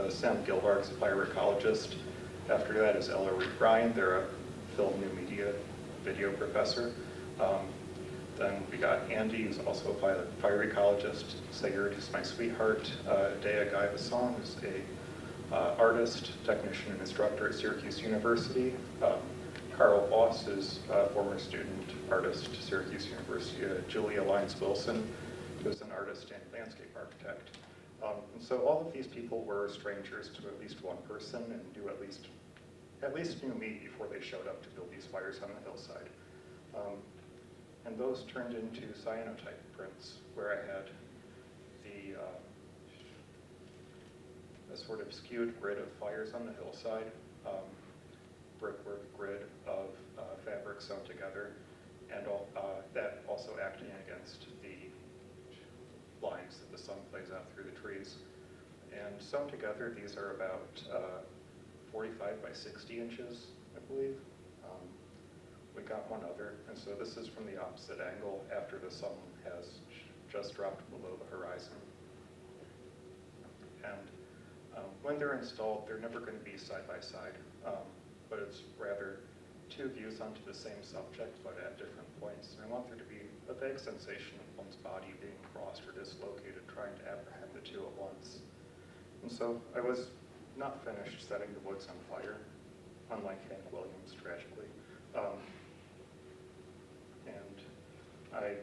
Sam Gilbart is a fire ecologist. After that is Ella Reed Bryan. They're a film new media video professor. Then we got Andy, who's also a fire ecologist. Sayard, who's my sweetheart. Dea Guy-Basson, who's a artist, technician, and instructor at Syracuse University. Carl Voss is a former student artist at Syracuse University. Julia Lyons-Wilson, who's an artist and landscape architect. And so all of these people were strangers to at least one person and knew at least knew me before they showed up to build these fires on the hillside. And those turned into cyanotype prints where I had a sort of skewed grid of fires on the hillside, brickwork grid of fabric sewn together, and that also acting against the lines that the sun plays out through the trees. And sewn together, these are about 45 by 60 inches, I believe. We got one other, and so this is from the opposite angle after the sun has just dropped below the horizon. And when they're installed, they're never going to be side by side, but it's rather 2 views onto the same subject, but at different points. And I want there to be a vague sensation of one's body being crossed or dislocated, trying to apprehend the 2 at once. And so I was not finished setting the woods on fire, unlike Hank Williams, tragically. And I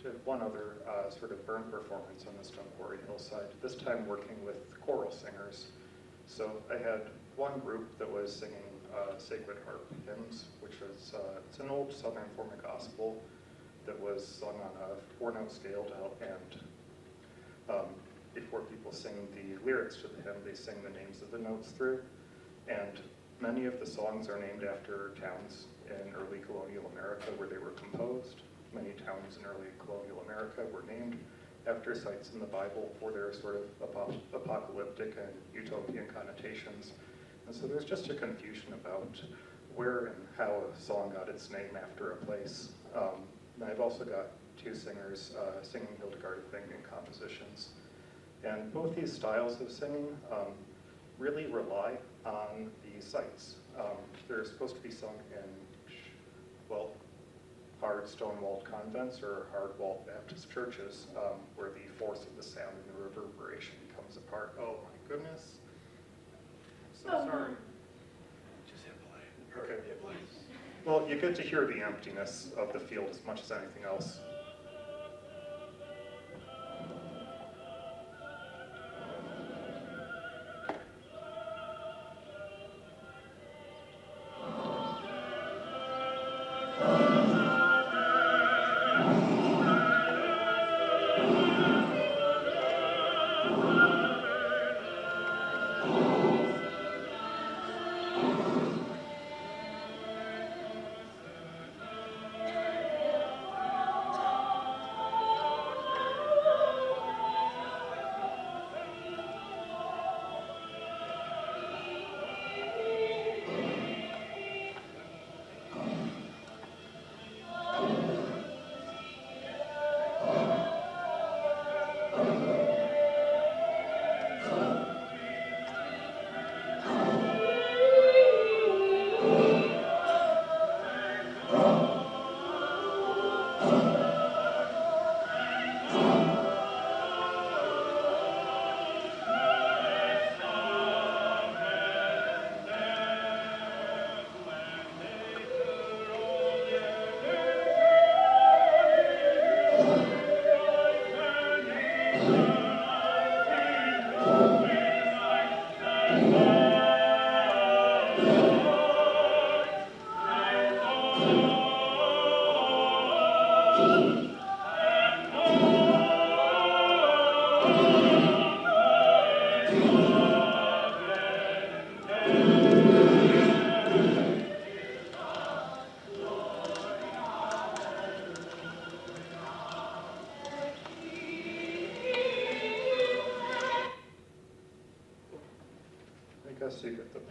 did one other sort of burn performance on the Stone Quarry hillside, this time working with choral singers. So I had one group that was singing Sacred Harp hymns, which was it's an old Southern form of gospel that was sung on a 4-note scale to help, and before people sing the lyrics to the hymn, they sing the names of the notes through. And many of the songs are named after towns in early colonial America where they were composed. Many towns in early colonial America were named after sites in the Bible for their sort of apocalyptic and utopian connotations. And so there's just a confusion about where and how a song got its name after a place. And I've also got 2 singers singing Hildegard of Bingen compositions. And both these styles of singing really rely on the sites. They're supposed to be sung in, well, hard stone-walled convents or hard-walled Baptist churches where the force of the sound and the reverberation comes apart. Oh my goodness. So sorry. Just hit play. Okay. Well, you get to hear the emptiness of the field as much as anything else.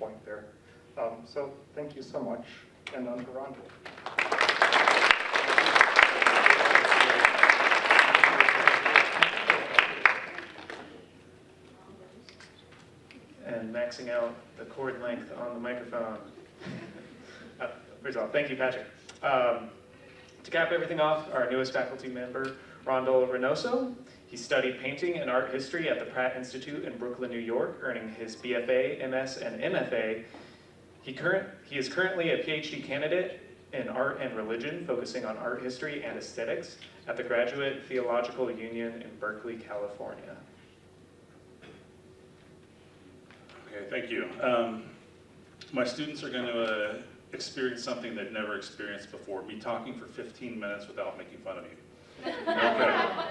point there. So thank you so much, and on to Rhonda. And maxing out the cord length on the microphone. First of all, thank you, Patrick. To cap everything off, our newest faculty member, Rondel Reynoso. He studied painting and art history at the Pratt Institute in Brooklyn, New York, earning his BFA, MS, and MFA. He is currently a PhD candidate in art and religion, focusing on art history and aesthetics at the Graduate Theological Union in Berkeley, California. Okay, thank you. My students are going to experience something they've never experienced before, me talking for 15 minutes without making fun of you. Okay.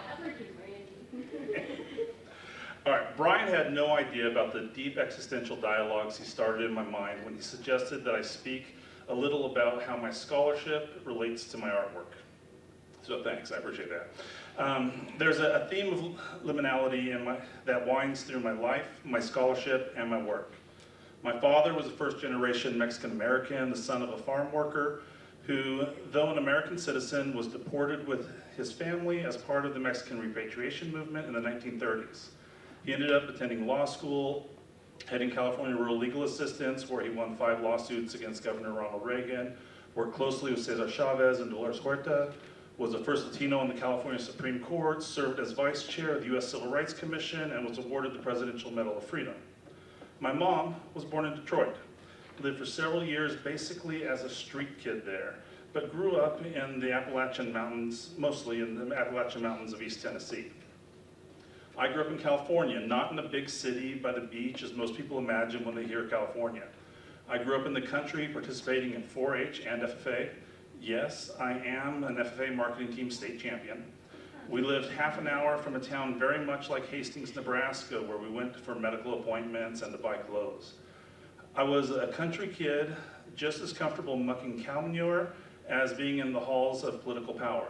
All right, Brian had no idea about the deep existential dialogues he started in my mind when he suggested that I speak a little about how my scholarship relates to my artwork. So thanks, I appreciate that. There's a theme of liminality that winds through my life, my scholarship, and my work. My father was a first-generation Mexican-American, the son of a farm worker, who, though an American citizen, was deported with his family as part of the Mexican repatriation movement in the 1930s. He ended up attending law school, heading California Rural Legal Assistance, where he won 5 lawsuits against Governor Ronald Reagan, worked closely with Cesar Chavez and Dolores Huerta, was the first Latino in the California Supreme Court, served as vice chair of the U.S. Civil Rights Commission, and was awarded the Presidential Medal of Freedom. My mom was born in Detroit, lived for several years basically as a street kid there, but grew up in the Appalachian Mountains, mostly in the Appalachian Mountains of East Tennessee. I grew up in California, not in a big city by the beach as most people imagine when they hear California. I grew up in the country participating in 4-H and FFA. Yes, I am an FFA marketing team state champion. We lived half an hour from a town very much like Hastings, Nebraska, where we went for medical appointments and to buy clothes. I was a country kid, just as comfortable mucking cow manure as being in the halls of political power.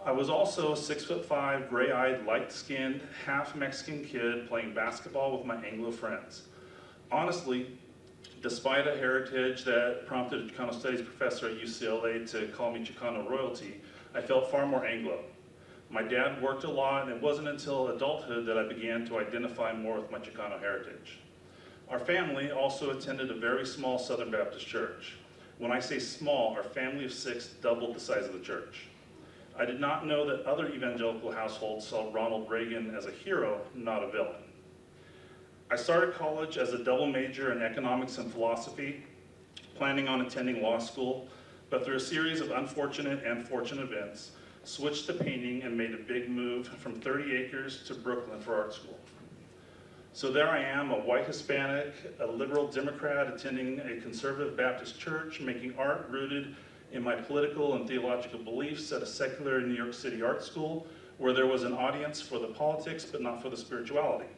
I was also a 6'5", gray-eyed, light-skinned, half-Mexican kid playing basketball with my Anglo friends. Honestly, despite a heritage that prompted a Chicano studies professor at UCLA to call me Chicano royalty, I felt far more Anglo. My dad worked a lot, and it wasn't until adulthood that I began to identify more with my Chicano heritage. Our family also attended a very small Southern Baptist church. When I say small, our family of 6 doubled the size of the church. I did not know that other evangelical households saw Ronald Reagan as a hero, not a villain. I started college as a double major in economics and philosophy, planning on attending law school, but through a series of unfortunate and fortunate events, switched to painting and made a big move from 30 acres to Brooklyn for art school. So there I am, a white Hispanic, a liberal Democrat attending a conservative Baptist church, making art rooted in my political and theological beliefs at a secular New York City art school where there was an audience for the politics but not for the spirituality.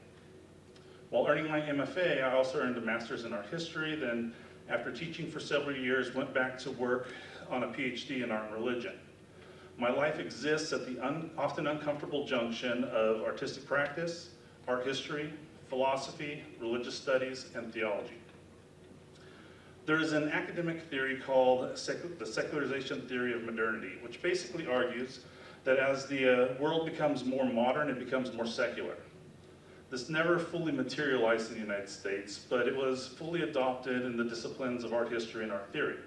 While earning my MFA, I also earned a master's in art history, then after teaching for several years, went back to work on a PhD in art and religion. My life exists at the often uncomfortable junction of artistic practice, art history, philosophy, religious studies, and theology. There is an academic theory called the secularization theory of modernity, which basically argues that as the world becomes more modern, it becomes more secular. This never fully materialized in the United States, but it was fully adopted in the disciplines of art history and art theory.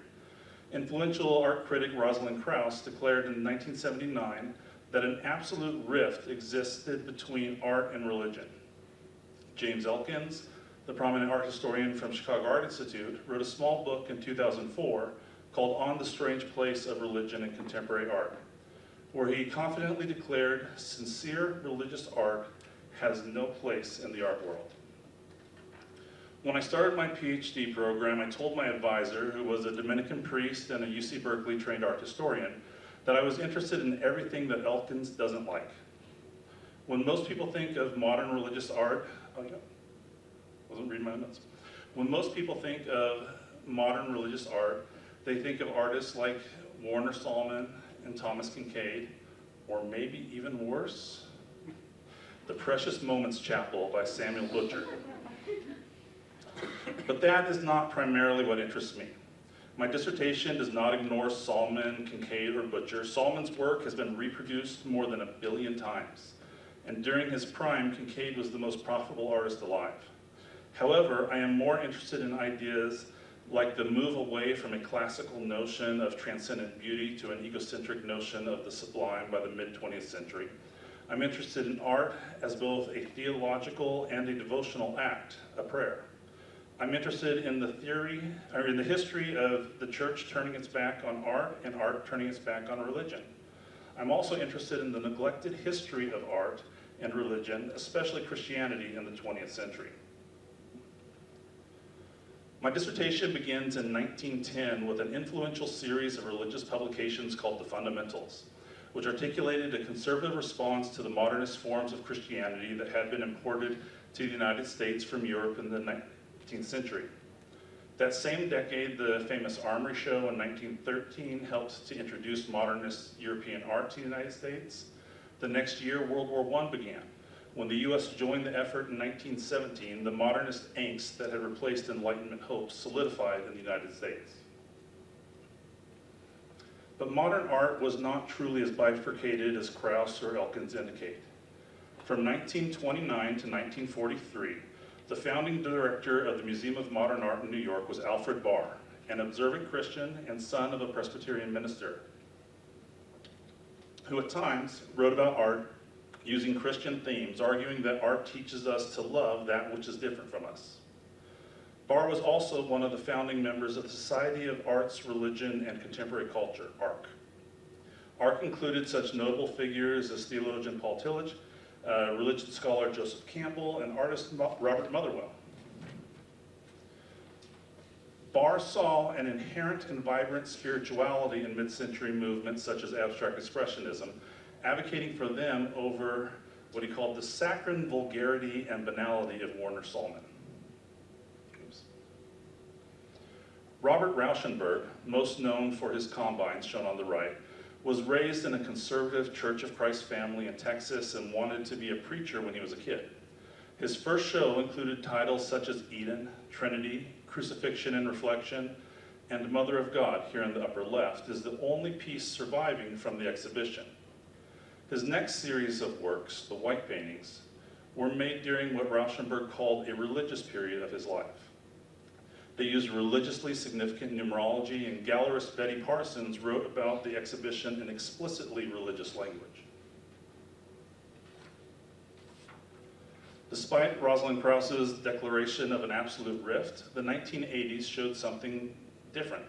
Influential art critic Rosalind Krauss declared in 1979 that an absolute rift existed between art and religion. James Elkins, the prominent art historian from Chicago Art Institute, wrote a small book in 2004 called On the Strange Place of Religion in Contemporary Art, where he confidently declared sincere religious art has no place in the art world. When I started my PhD program, I told my advisor, who was a Dominican priest and a UC Berkeley trained art historian, that I was interested in everything that Elkins doesn't like. When most people think of modern religious art, wasn't reading my notes. When most people think of modern religious art, they think of artists like Warner Sallman and Thomas Kincaid, or maybe even worse, the Precious Moments Chapel by Samuel Butcher. But that is not primarily what interests me. My dissertation does not ignore Solomon, Kincaid, or Butcher. Solomon's work has been reproduced more than 1 billion times. And during his prime, Kincaid was the most profitable artist alive. However, I am more interested in ideas like the move away from a classical notion of transcendent beauty to an egocentric notion of the sublime by the mid-20th century. I'm interested in art as both a theological and a devotional act, a prayer. I'm interested in the history of the church turning its back on art and art turning its back on religion. I'm also interested in the neglected history of art and religion, especially Christianity in the 20th century. My dissertation begins in 1910 with an influential series of religious publications called The Fundamentals, which articulated a conservative response to the modernist forms of Christianity that had been imported to the United States from Europe in the 19th century. That same decade, the famous Armory Show in 1913 helped to introduce modernist European art to the United States. The next year, World War I began. When the US joined the effort in 1917, the modernist angst that had replaced Enlightenment hopes solidified in the United States. But modern art was not truly as bifurcated as Krauss or Elkins indicate. From 1929 to 1943, the founding director of the Museum of Modern Art in New York was Alfred Barr, an observant Christian and son of a Presbyterian minister, who at times wrote about art using Christian themes, arguing that art teaches us to love that which is different from us. Barr was also one of the founding members of the Society of Arts, Religion, and Contemporary Culture, ARC. ARC included such notable figures as theologian Paul Tillich, religion scholar Joseph Campbell, and artist Robert Motherwell. Barr saw an inherent and vibrant spirituality in mid-century movements such as abstract expressionism, advocating for them over what he called the saccharine vulgarity and banality of Warner Solomon. Oops. Robert Rauschenberg, most known for his combines shown on the right, was raised in a conservative Church of Christ family in Texas and wanted to be a preacher when he was a kid. His first show included titles such as Eden, Trinity, Crucifixion and Reflection, and Mother of God, here in the upper left, is the only piece surviving from the exhibition. His next series of works, the White Paintings, were made during what Rauschenberg called a religious period of his life. They used religiously significant numerology, and gallerist Betty Parsons wrote about the exhibition in explicitly religious language. Despite Rosalind Krauss's declaration of an absolute rift, the 1980s showed something different.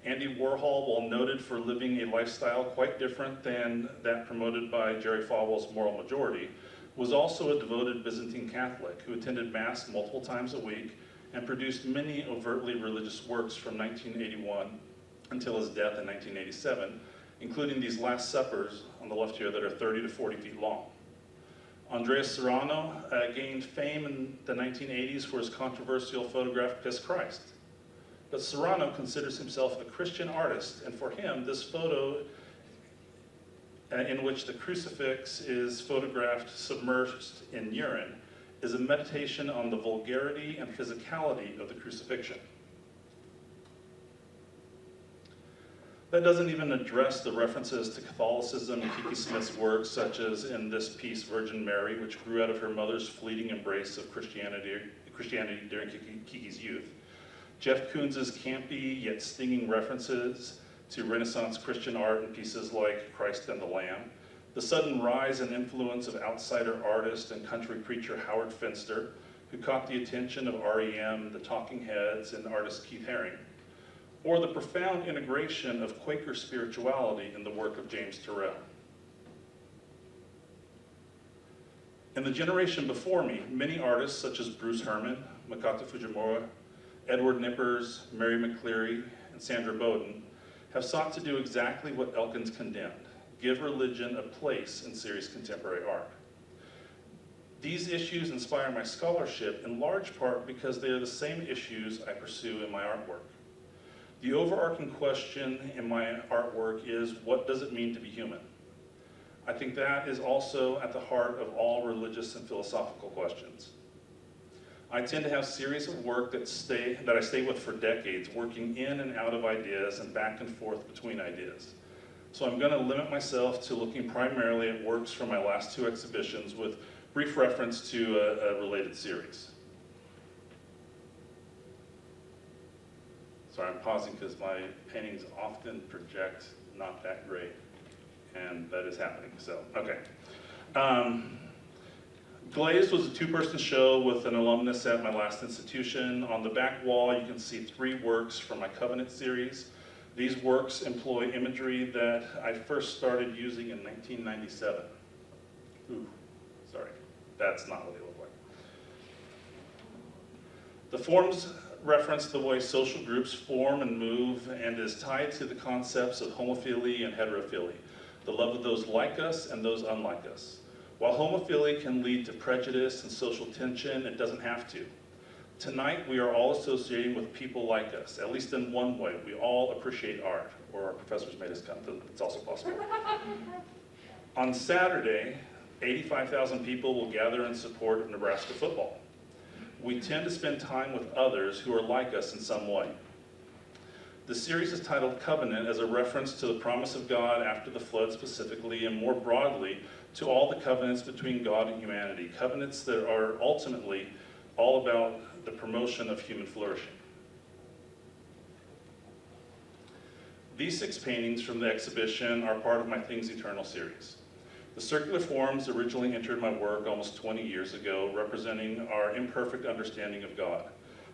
Andy Warhol, while noted for living a lifestyle quite different than that promoted by Jerry Falwell's Moral Majority, was also a devoted Byzantine Catholic who attended Mass multiple times a week and produced many overtly religious works from 1981 until his death in 1987, including these Last Suppers on the left here that are 30 to 40 feet long. Andreas Serrano gained fame in the 1980s for his controversial photograph Piss Christ. But Serrano considers himself a Christian artist, and for him, this photo in which the crucifix is photographed submerged in urine is a meditation on the vulgarity and physicality of the crucifixion. That doesn't even address the references to Catholicism in Kiki Smith's works, such as in this piece, Virgin Mary, which grew out of her mother's fleeting embrace of Christianity during Kiki's youth. Jeff Koons's campy yet stinging references to Renaissance Christian art in pieces like Christ and the Lamb, the sudden rise and influence of outsider artist and country preacher Howard Finster, who caught the attention of REM, the Talking Heads, and artist Keith Haring, or the profound integration of Quaker spirituality in the work of James Turrell. In the generation before me, many artists such as Bruce Herman, Makoto Fujimura, Edward Nippers, Mary McCleary, and Sandra Bowden have sought to do exactly what Elkins condemned, give religion a place in serious contemporary art. These issues inspire my scholarship in large part because they are the same issues I pursue in my artwork. The overarching question in my artwork is, what does it mean to be human? I think that is also at the heart of all religious and philosophical questions. I tend to have series of work that I stay with for decades, working in and out of ideas and back and forth between ideas. So I'm going to limit myself to looking primarily at works from my last 2 exhibitions with brief reference to a related series. Sorry, I'm pausing because my paintings often project not that great, and that is happening, so, okay. Glazed was a 2-person show with an alumnus at my last institution. On the back wall, you can see 3 works from my Covenant series. These works employ imagery that I first started using in 1997. Ooh, sorry, that's not what they look like. The forms reference the way social groups form and move and is tied to the concepts of homophily and heterophily, the love of those like us and those unlike us. While homophily can lead to prejudice and social tension, it doesn't have to. Tonight, we are all associating with people like us, at least in one way. We all appreciate art, or our professors made us come, it's also possible. On Saturday, 85,000 people will gather in support of Nebraska football. We tend to spend time with others who are like us in some way. The series is titled Covenant as a reference to the promise of God after the flood specifically, and more broadly, to all the covenants between God and humanity, covenants that are ultimately all about the promotion of human flourishing. These 6 paintings from the exhibition are part of my Things Eternal series. The circular forms originally entered my work almost 20 years ago, representing our imperfect understanding of God.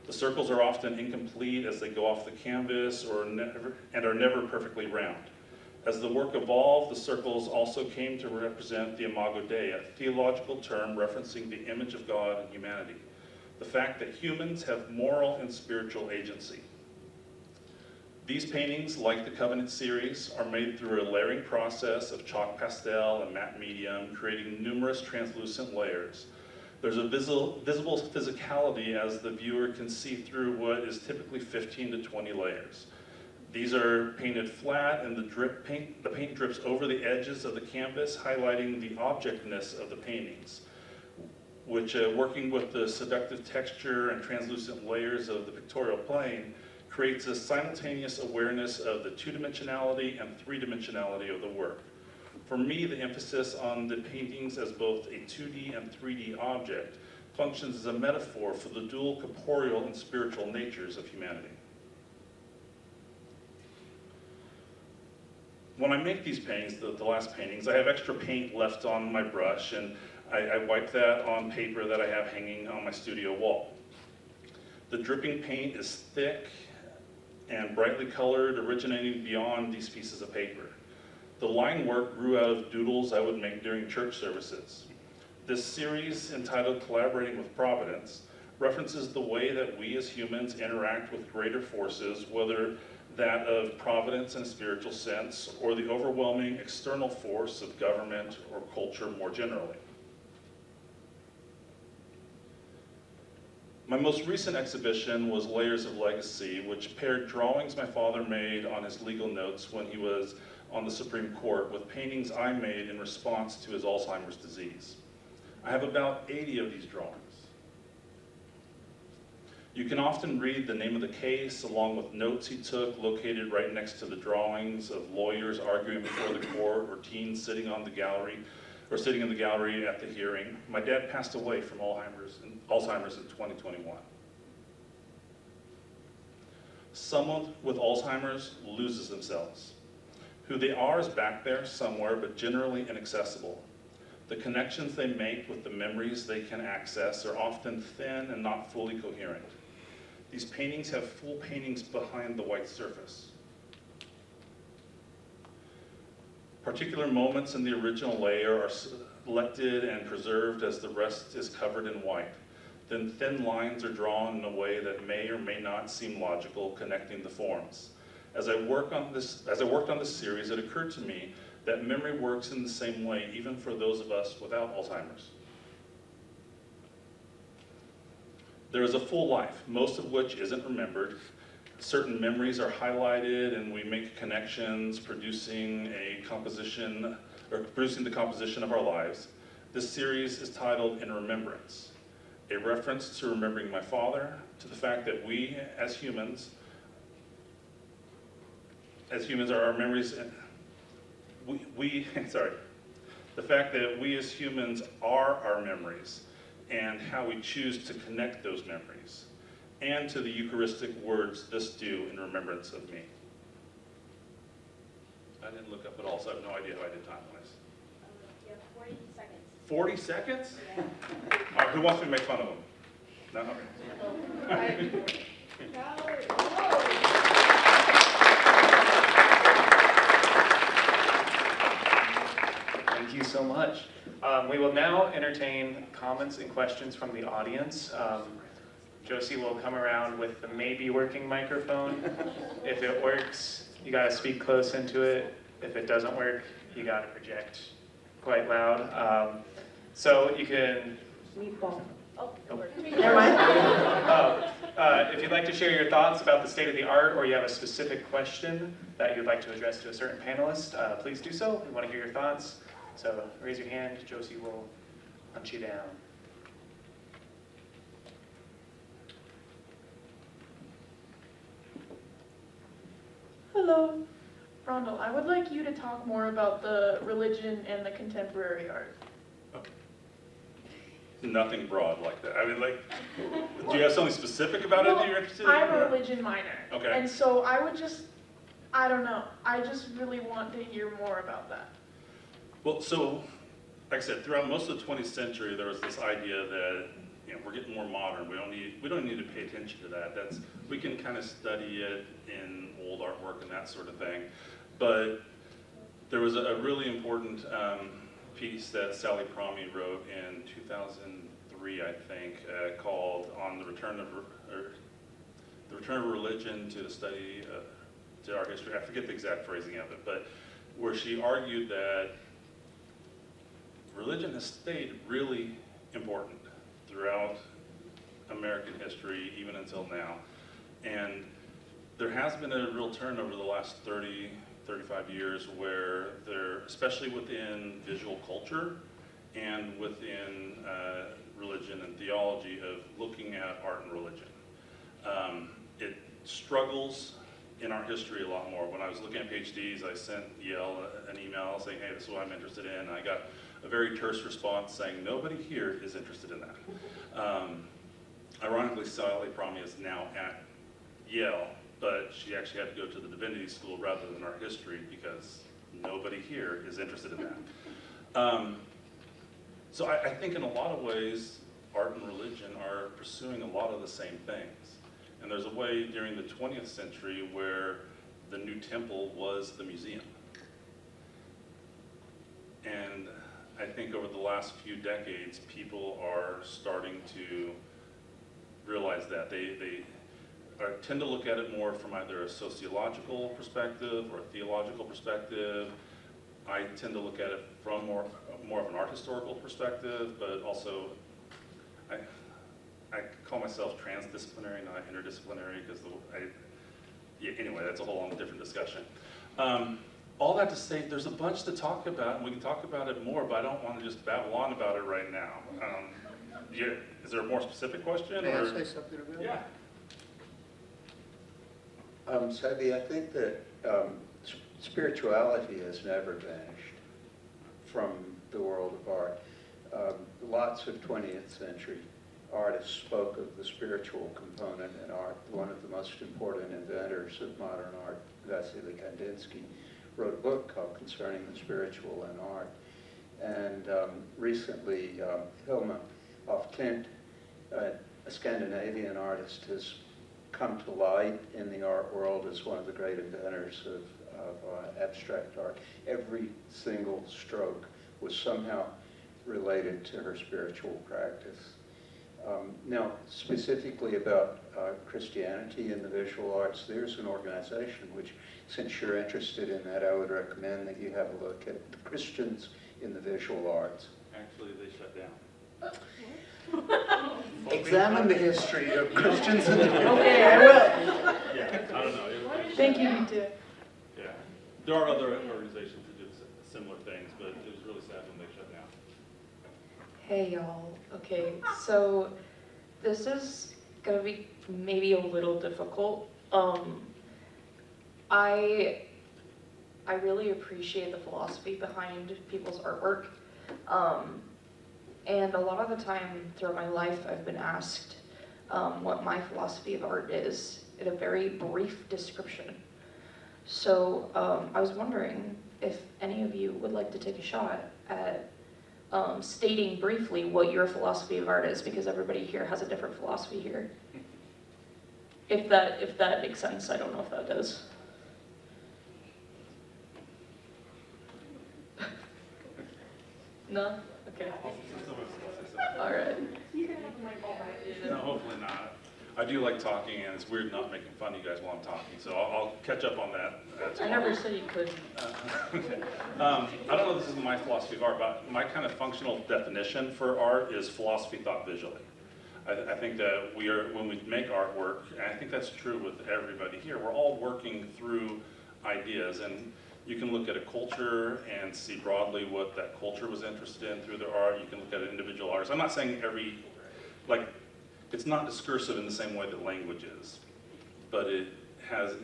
The circles are often incomplete as they go off the canvas and are never perfectly round. As the work evolved, the circles also came to represent the Imago Dei, a theological term referencing the image of God in humanity, the fact that humans have moral and spiritual agency. These paintings, like the Covenant series, are made through a layering process of chalk pastel and matte medium, creating numerous translucent layers. There's a visible physicality as the viewer can see through what is typically 15 to 20 layers. These are painted flat, and the paint drips over the edges of the canvas, highlighting the objectness of the paintings, which, working with the seductive texture and translucent layers of the pictorial plane, creates a simultaneous awareness of the 2-dimensionality and 3-dimensionality of the work. For me, the emphasis on the paintings as both a 2D and 3D object functions as a metaphor for the dual corporeal and spiritual natures of humanity. When I make these paintings, the last paintings, I have extra paint left on my brush, and I wipe that on paper that I have hanging on my studio wall. The dripping paint is thick and brightly colored, originating beyond these pieces of paper. The line work grew out of doodles I would make during church services. This series, entitled Collaborating with Providence, references the way that we as humans interact with greater forces, whether that of providence in a spiritual sense, or the overwhelming external force of government or culture more generally. My most recent exhibition was Layers of Legacy, which paired drawings my father made on his legal notes when he was on the Supreme Court with paintings I made in response to his Alzheimer's disease. I have about 80 of these drawings. You can often read the name of the case along with notes he took located right next to the drawings of lawyers arguing before the court or teens sitting on the gallery or sitting in the gallery at the hearing. My dad passed away from Alzheimer's in 2021. Someone with Alzheimer's loses themselves. Who they are is back there somewhere, but generally inaccessible. The connections they make with the memories they can access are often thin and not fully coherent. These paintings have full paintings behind the white surface. Particular moments in the original layer are selected and preserved as the rest is covered in white. Then thin lines are drawn in a way that may or may not seem logical, connecting the forms. As I worked on this series, it occurred to me that memory works in the same way, even for those of us without Alzheimer's. There is a full life, most of which isn't remembered. Certain memories are highlighted and we make connections, producing the composition of our lives. This series is titled In Remembrance. a reference to remembering my father, to the fact that we as humans are our memories, the fact that we as humans are our memories and how we choose to connect those memories, and to the Eucharistic words, "This do in remembrance of me." I didn't look up at all, so I have no idea how I did time-wise. You have 40 seconds. 40 seconds? Yeah. All right, who wants me to make fun of them? No? Okay. Thank you so much. We will now entertain comments and questions from the audience. Josie will come around with the maybe working microphone. If it works, you gotta speak close into it. If it doesn't work, you gotta project quite loud. So you can. Meatball. Oh, Never mind. If you'd like to share your thoughts about the state of the art, or you have a specific question that you'd like to address to a certain panelist, please do so. We want to hear your thoughts. So raise your hand. Josie will hunt you down. Hello. Rondell, I would like you to talk more about the religion and the contemporary art. Nothing broad like that. I mean, like, do you have something specific about it that you're interested in? I'm a or- religion minor. Okay. And so I would I don't know, I just really want to hear more about that. Well, so, like I said, throughout most of the 20th century, there was this idea that, you know, we're getting more modern. We don't need to pay attention to that. We can kind of study it in old artwork and that sort of thing. But there was a really important piece that Sally Promy wrote in 2003, I think, called "On the Return of Religion to the Study to Art History." I forget the exact phrasing of it, but where she argued that religion has stayed really important throughout American history, even until now. And there has been a real turn over the last 30, 35 years where there, especially within visual culture and within religion and theology, of looking at art and religion. It struggles in our history a lot more. When I was looking at PhDs, I sent Yale an email saying, "Hey, this is what I'm interested in." I got a very terse response saying, "Nobody here is interested in that." Ironically, Sally Promy is now at Yale, but she actually had to go to the divinity school rather than art history because nobody here is interested in that. So I think in a lot of ways, art and religion are pursuing a lot of the same things. And there's a way during the 20th century where the new temple was the museum. And I think over the last few decades, people are starting to realize that. They tend to look at it more from either a sociological perspective or a theological perspective. I tend to look at it from more of an art historical perspective, but also I call myself transdisciplinary, not interdisciplinary, because anyway, that's a whole different discussion. All that to say, there's a bunch to talk about, and we can talk about it more, but I don't want to just babble on about it right now. Is there a more specific question? May I or? say something about it? Yeah. Sabi, I think that spirituality has never vanished from the world of art. Lots of 20th century artists spoke of the spiritual component in art. One of the most important inventors of modern art, Vasily Kandinsky, wrote a book called Concerning the Spiritual in Art. And recently, Hilma af Klint, a Scandinavian artist, has come to light in the art world as one of the great inventors of abstract art. Every single stroke was somehow related to her spiritual practice. Now, specifically about Christianity and the visual arts, there's an organization which, since you're interested in that, I would recommend that you have a look at the Christians in the visual arts. Actually, they shut down. Examine the history of Christians in the visual arts. Okay, I will. Yeah, I don't know. Thank you, you too. Yeah. There are other organizations that do similar things, but it was really sad when they shut down. Hey y'all. Okay, so This is gonna be maybe a little difficult. I really appreciate the philosophy behind people's artwork. And a lot of the time throughout my life, I've been asked what my philosophy of art is in a very brief description. So I was wondering if any of you would like to take a shot at stating briefly what your philosophy of art is, because everybody here has a different philosophy here. If that makes sense, I don't know if that does. No? Okay. All right. No, hopefully not. I do like talking, and it's weird not making fun of you guys while I'm talking, so I'll catch up on that. I never said you couldn't. Okay. I don't know if this is my philosophy of art, but my kind of functional definition for art is philosophy thought visually. I think that when we make artwork, and I think that's true with everybody here, we're all working through ideas, and you can look at a culture and see broadly what that culture was interested in through their art. You can look at an individual artist. I'm not saying it's not discursive in the same way that language is, but it has,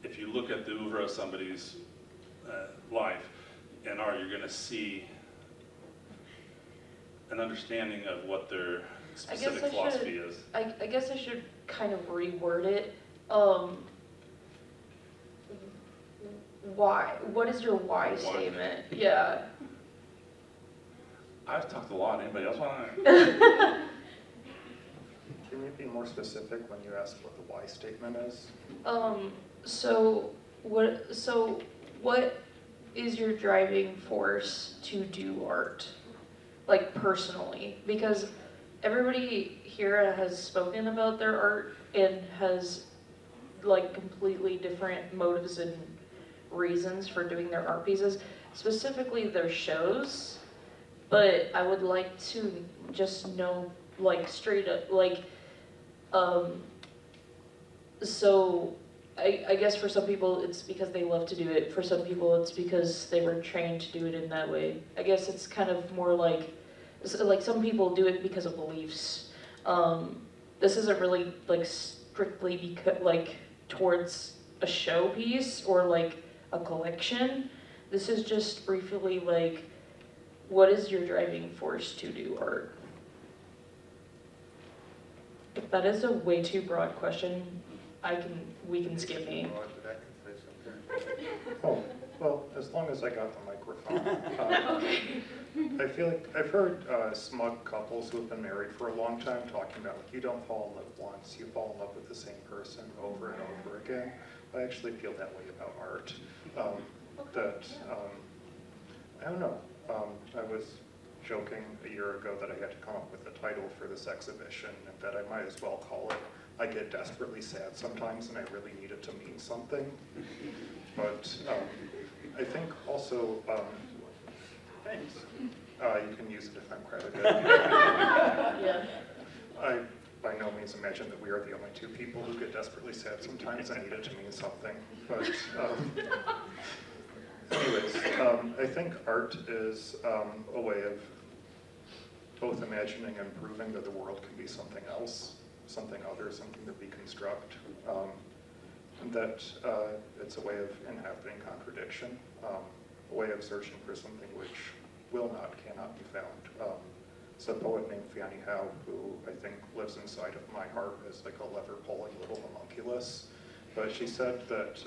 if you look at the oeuvre of somebody's life and art, you're gonna see an understanding of what their specific philosophy is. I guess I should kind of reword it. Why? What is your why statement? Yeah. I've talked a lot. Anybody else want to? Can you be more specific when you ask what the why statement is? So what is your driving force to do art? Like personally? Because everybody here has spoken about their art and has like completely different motives and reasons for doing their art pieces, specifically their shows. But I would like to just know, like, straight up, like, so I guess for some people it's because they love to do it. For some people it's because they were trained to do it in that way. I guess it's kind of more like some people do it because of beliefs. This isn't really like strictly because like towards a showpiece or like a collection. This is just briefly like, what is your driving force to do art? If that is a way too broad question, we can skip me. Oh, well, as long as I got the microphone. I feel like I've heard smug couples who have been married for a long time talking about you don't fall in love once, you fall in love with the same person over and over again. I actually feel that way about art. I don't know. I was joking a year ago that I had to come up with a title for this exhibition and that I might as well call it I Get Desperately Sad Sometimes and I Really Need It to Mean Something. But I think also, thanks. You can use it if I'm credited. Yeah. I by no means imagine that we are the only two people who get desperately sad sometimes. I need it to mean something. But anyways, I think art is a way of both imagining and proving that the world can be something else, something other, something that we construct. And that it's a way of inhabiting contradiction, a way of searching for something which will not, cannot be found. It's a poet named Fanny Howe who I think lives inside of my heart as like a lever-pulling little homunculus. But she said that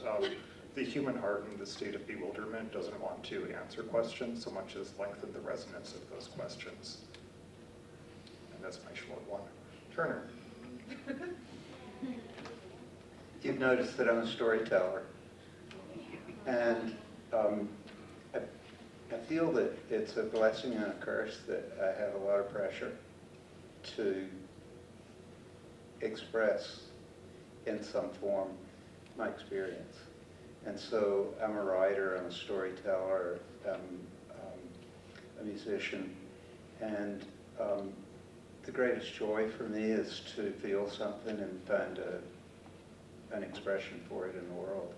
the human heart in the state of bewilderment doesn't want to answer questions so much as lengthen the resonance of those questions. And that's my short one. Turner. You've noticed that I'm a storyteller. And I feel that it's a blessing and a curse that I have a lot of pressure to express in some form my experience. And so I'm a writer, I'm a storyteller, I'm a musician, and the greatest joy for me is to feel something and find an expression for it in the world.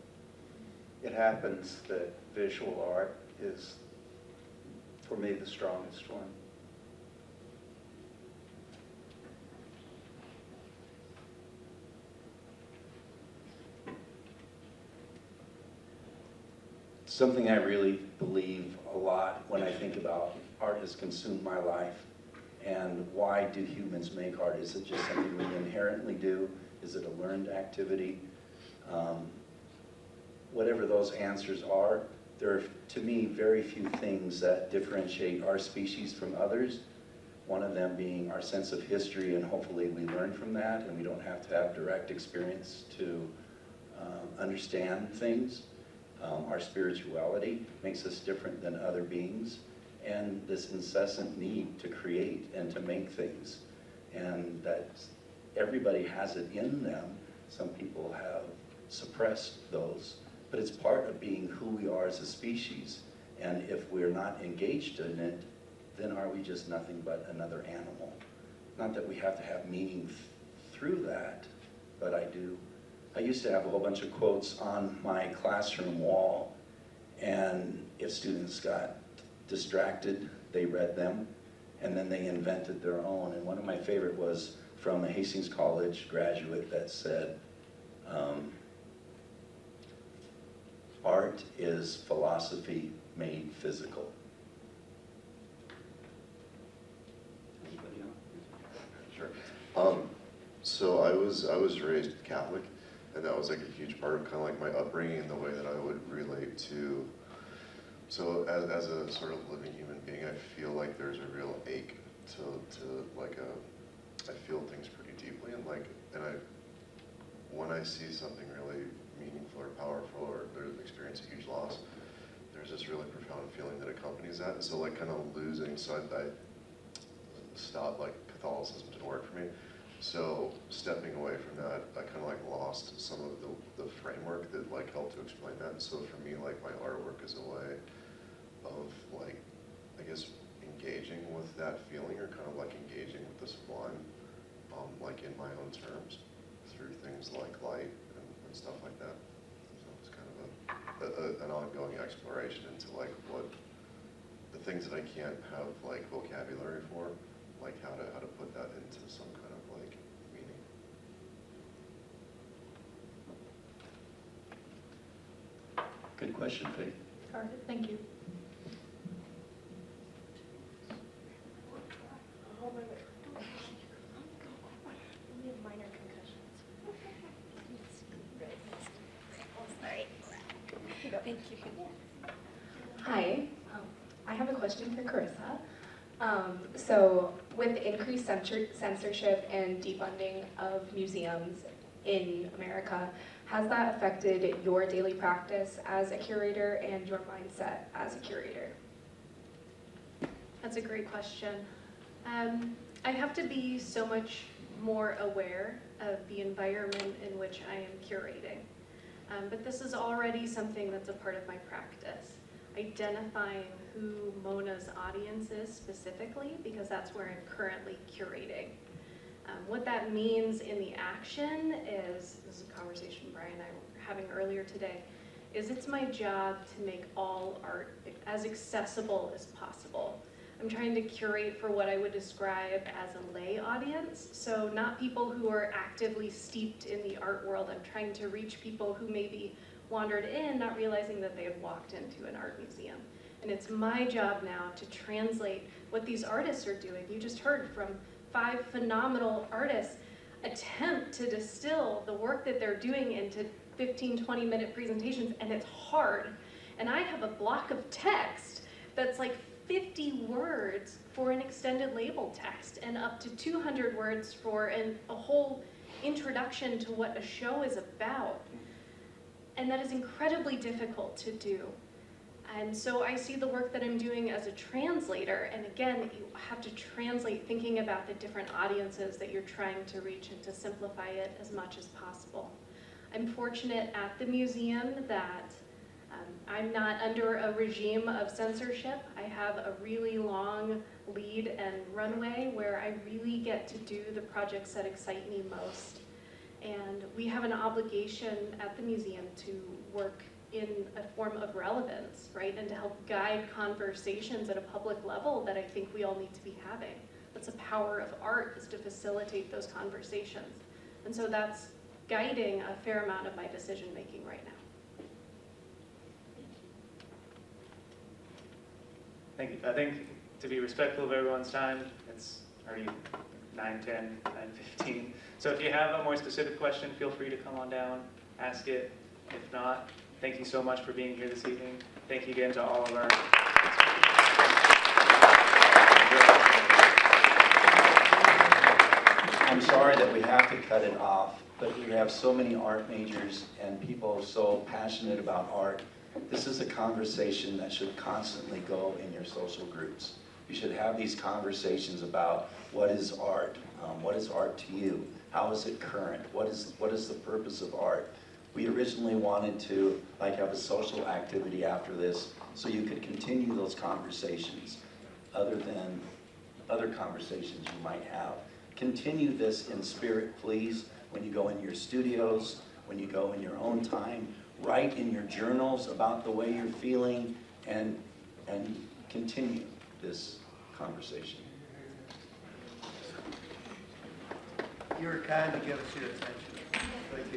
It happens that visual art is, for me, the strongest one. something I really believe a lot when I think about art has consumed my life. And why do humans make art? Is it just something we inherently do? Is it a learned activity? Whatever those answers are, there are, to me, very few things that differentiate our species from others. One of them being our sense of history, and hopefully we learn from that, and we don't have to have direct experience to understand things. Our spirituality makes us different than other beings, and this incessant need to create and to make things. And that everybody has it in them. Some people have suppressed those, but it's part of being who we are as a species. And if we're not engaged in it, then are we just nothing but another animal? Not that we have to have meaning through that, but I do. I used to have a whole bunch of quotes on my classroom wall, and if students got distracted, they read them, and then they invented their own. And one of my favorite was from a Hastings College graduate that said, art is philosophy made physical. Anybody else? Sure. So I was raised Catholic, and that was like a huge part of kind of like my upbringing and the way that I would relate to. So as a sort of living human being, I feel like there's a real ache to like I feel things pretty deeply, and when I see something really meaningful or powerful, or there's experience a huge loss, there's this really profound feeling that accompanies that. And so like kind of losing, so I stopped, like Catholicism didn't work for me. So stepping away from that, I kind of like lost some of the framework that like helped to explain that. And so for me, like my artwork is a way of like, I guess, engaging with that feeling, or kind of like engaging with the sublime, like in my own terms, through things like light and stuff like that. So it's kind of an ongoing exploration into like what the things that I can't have like vocabulary for, like how to put that into some kind of like meaning. Good question, Faith. All right, thank you. Minor concussions. Sorry. Thank you. Hi, I have a question for Karissa. So with increased censorship and defunding of museums in America, has that affected your daily practice as a curator and your mindset as a curator? That's a great question. I have to be so much more aware of the environment in which I am curating. But this is already something that's a part of my practice. Identifying who Mona's audience is specifically, because that's where I'm currently curating. What that means in the action is, this is a conversation Brian and I were having earlier today, is it's my job to make all art as accessible as possible. I'm trying to curate for what I would describe as a lay audience, so not people who are actively steeped in the art world. I'm trying to reach people who maybe wandered in, not realizing that they had walked into an art museum. And it's my job now to translate what these artists are doing. You just heard from 5 phenomenal artists attempt to distill the work that they're doing into 15, 20-minute presentations, and it's hard. And I have a block of text that's like 50 words for an extended label text, and up to 200 words for a whole introduction to what a show is about. And that is incredibly difficult to do. And so I see the work that I'm doing as a translator, and again, you have to translate thinking about the different audiences that you're trying to reach and to simplify it as much as possible. I'm fortunate at the museum that I'm not under a regime of censorship. I have a really long lead and runway where I really get to do the projects that excite me most. And we have an obligation at the museum to work in a form of relevance, right? And to help guide conversations at a public level that I think we all need to be having. That's the power of art, is to facilitate those conversations. And so that's guiding a fair amount of my decision making right now. Thank you. I think to be respectful of everyone's time, it's already 9:10, 9:15. So if you have a more specific question, feel free to come on down, ask it. If not, thank you so much for being here this evening. Thank you again to all of our. I'm sorry that we have to cut it off, but we have so many art majors and people so passionate about art. This is a conversation that should constantly go in your social groups. You should have these conversations about what is art to you? How is it current? What is the purpose of art? We originally wanted to have a social activity after this so you could continue those conversations other than other conversations you might have. Continue this in spirit, please, when you go in your studios, when you go in your own time. Write in your journals about the way you're feeling and continue this conversation. You were kind to give us your attention. Thank you.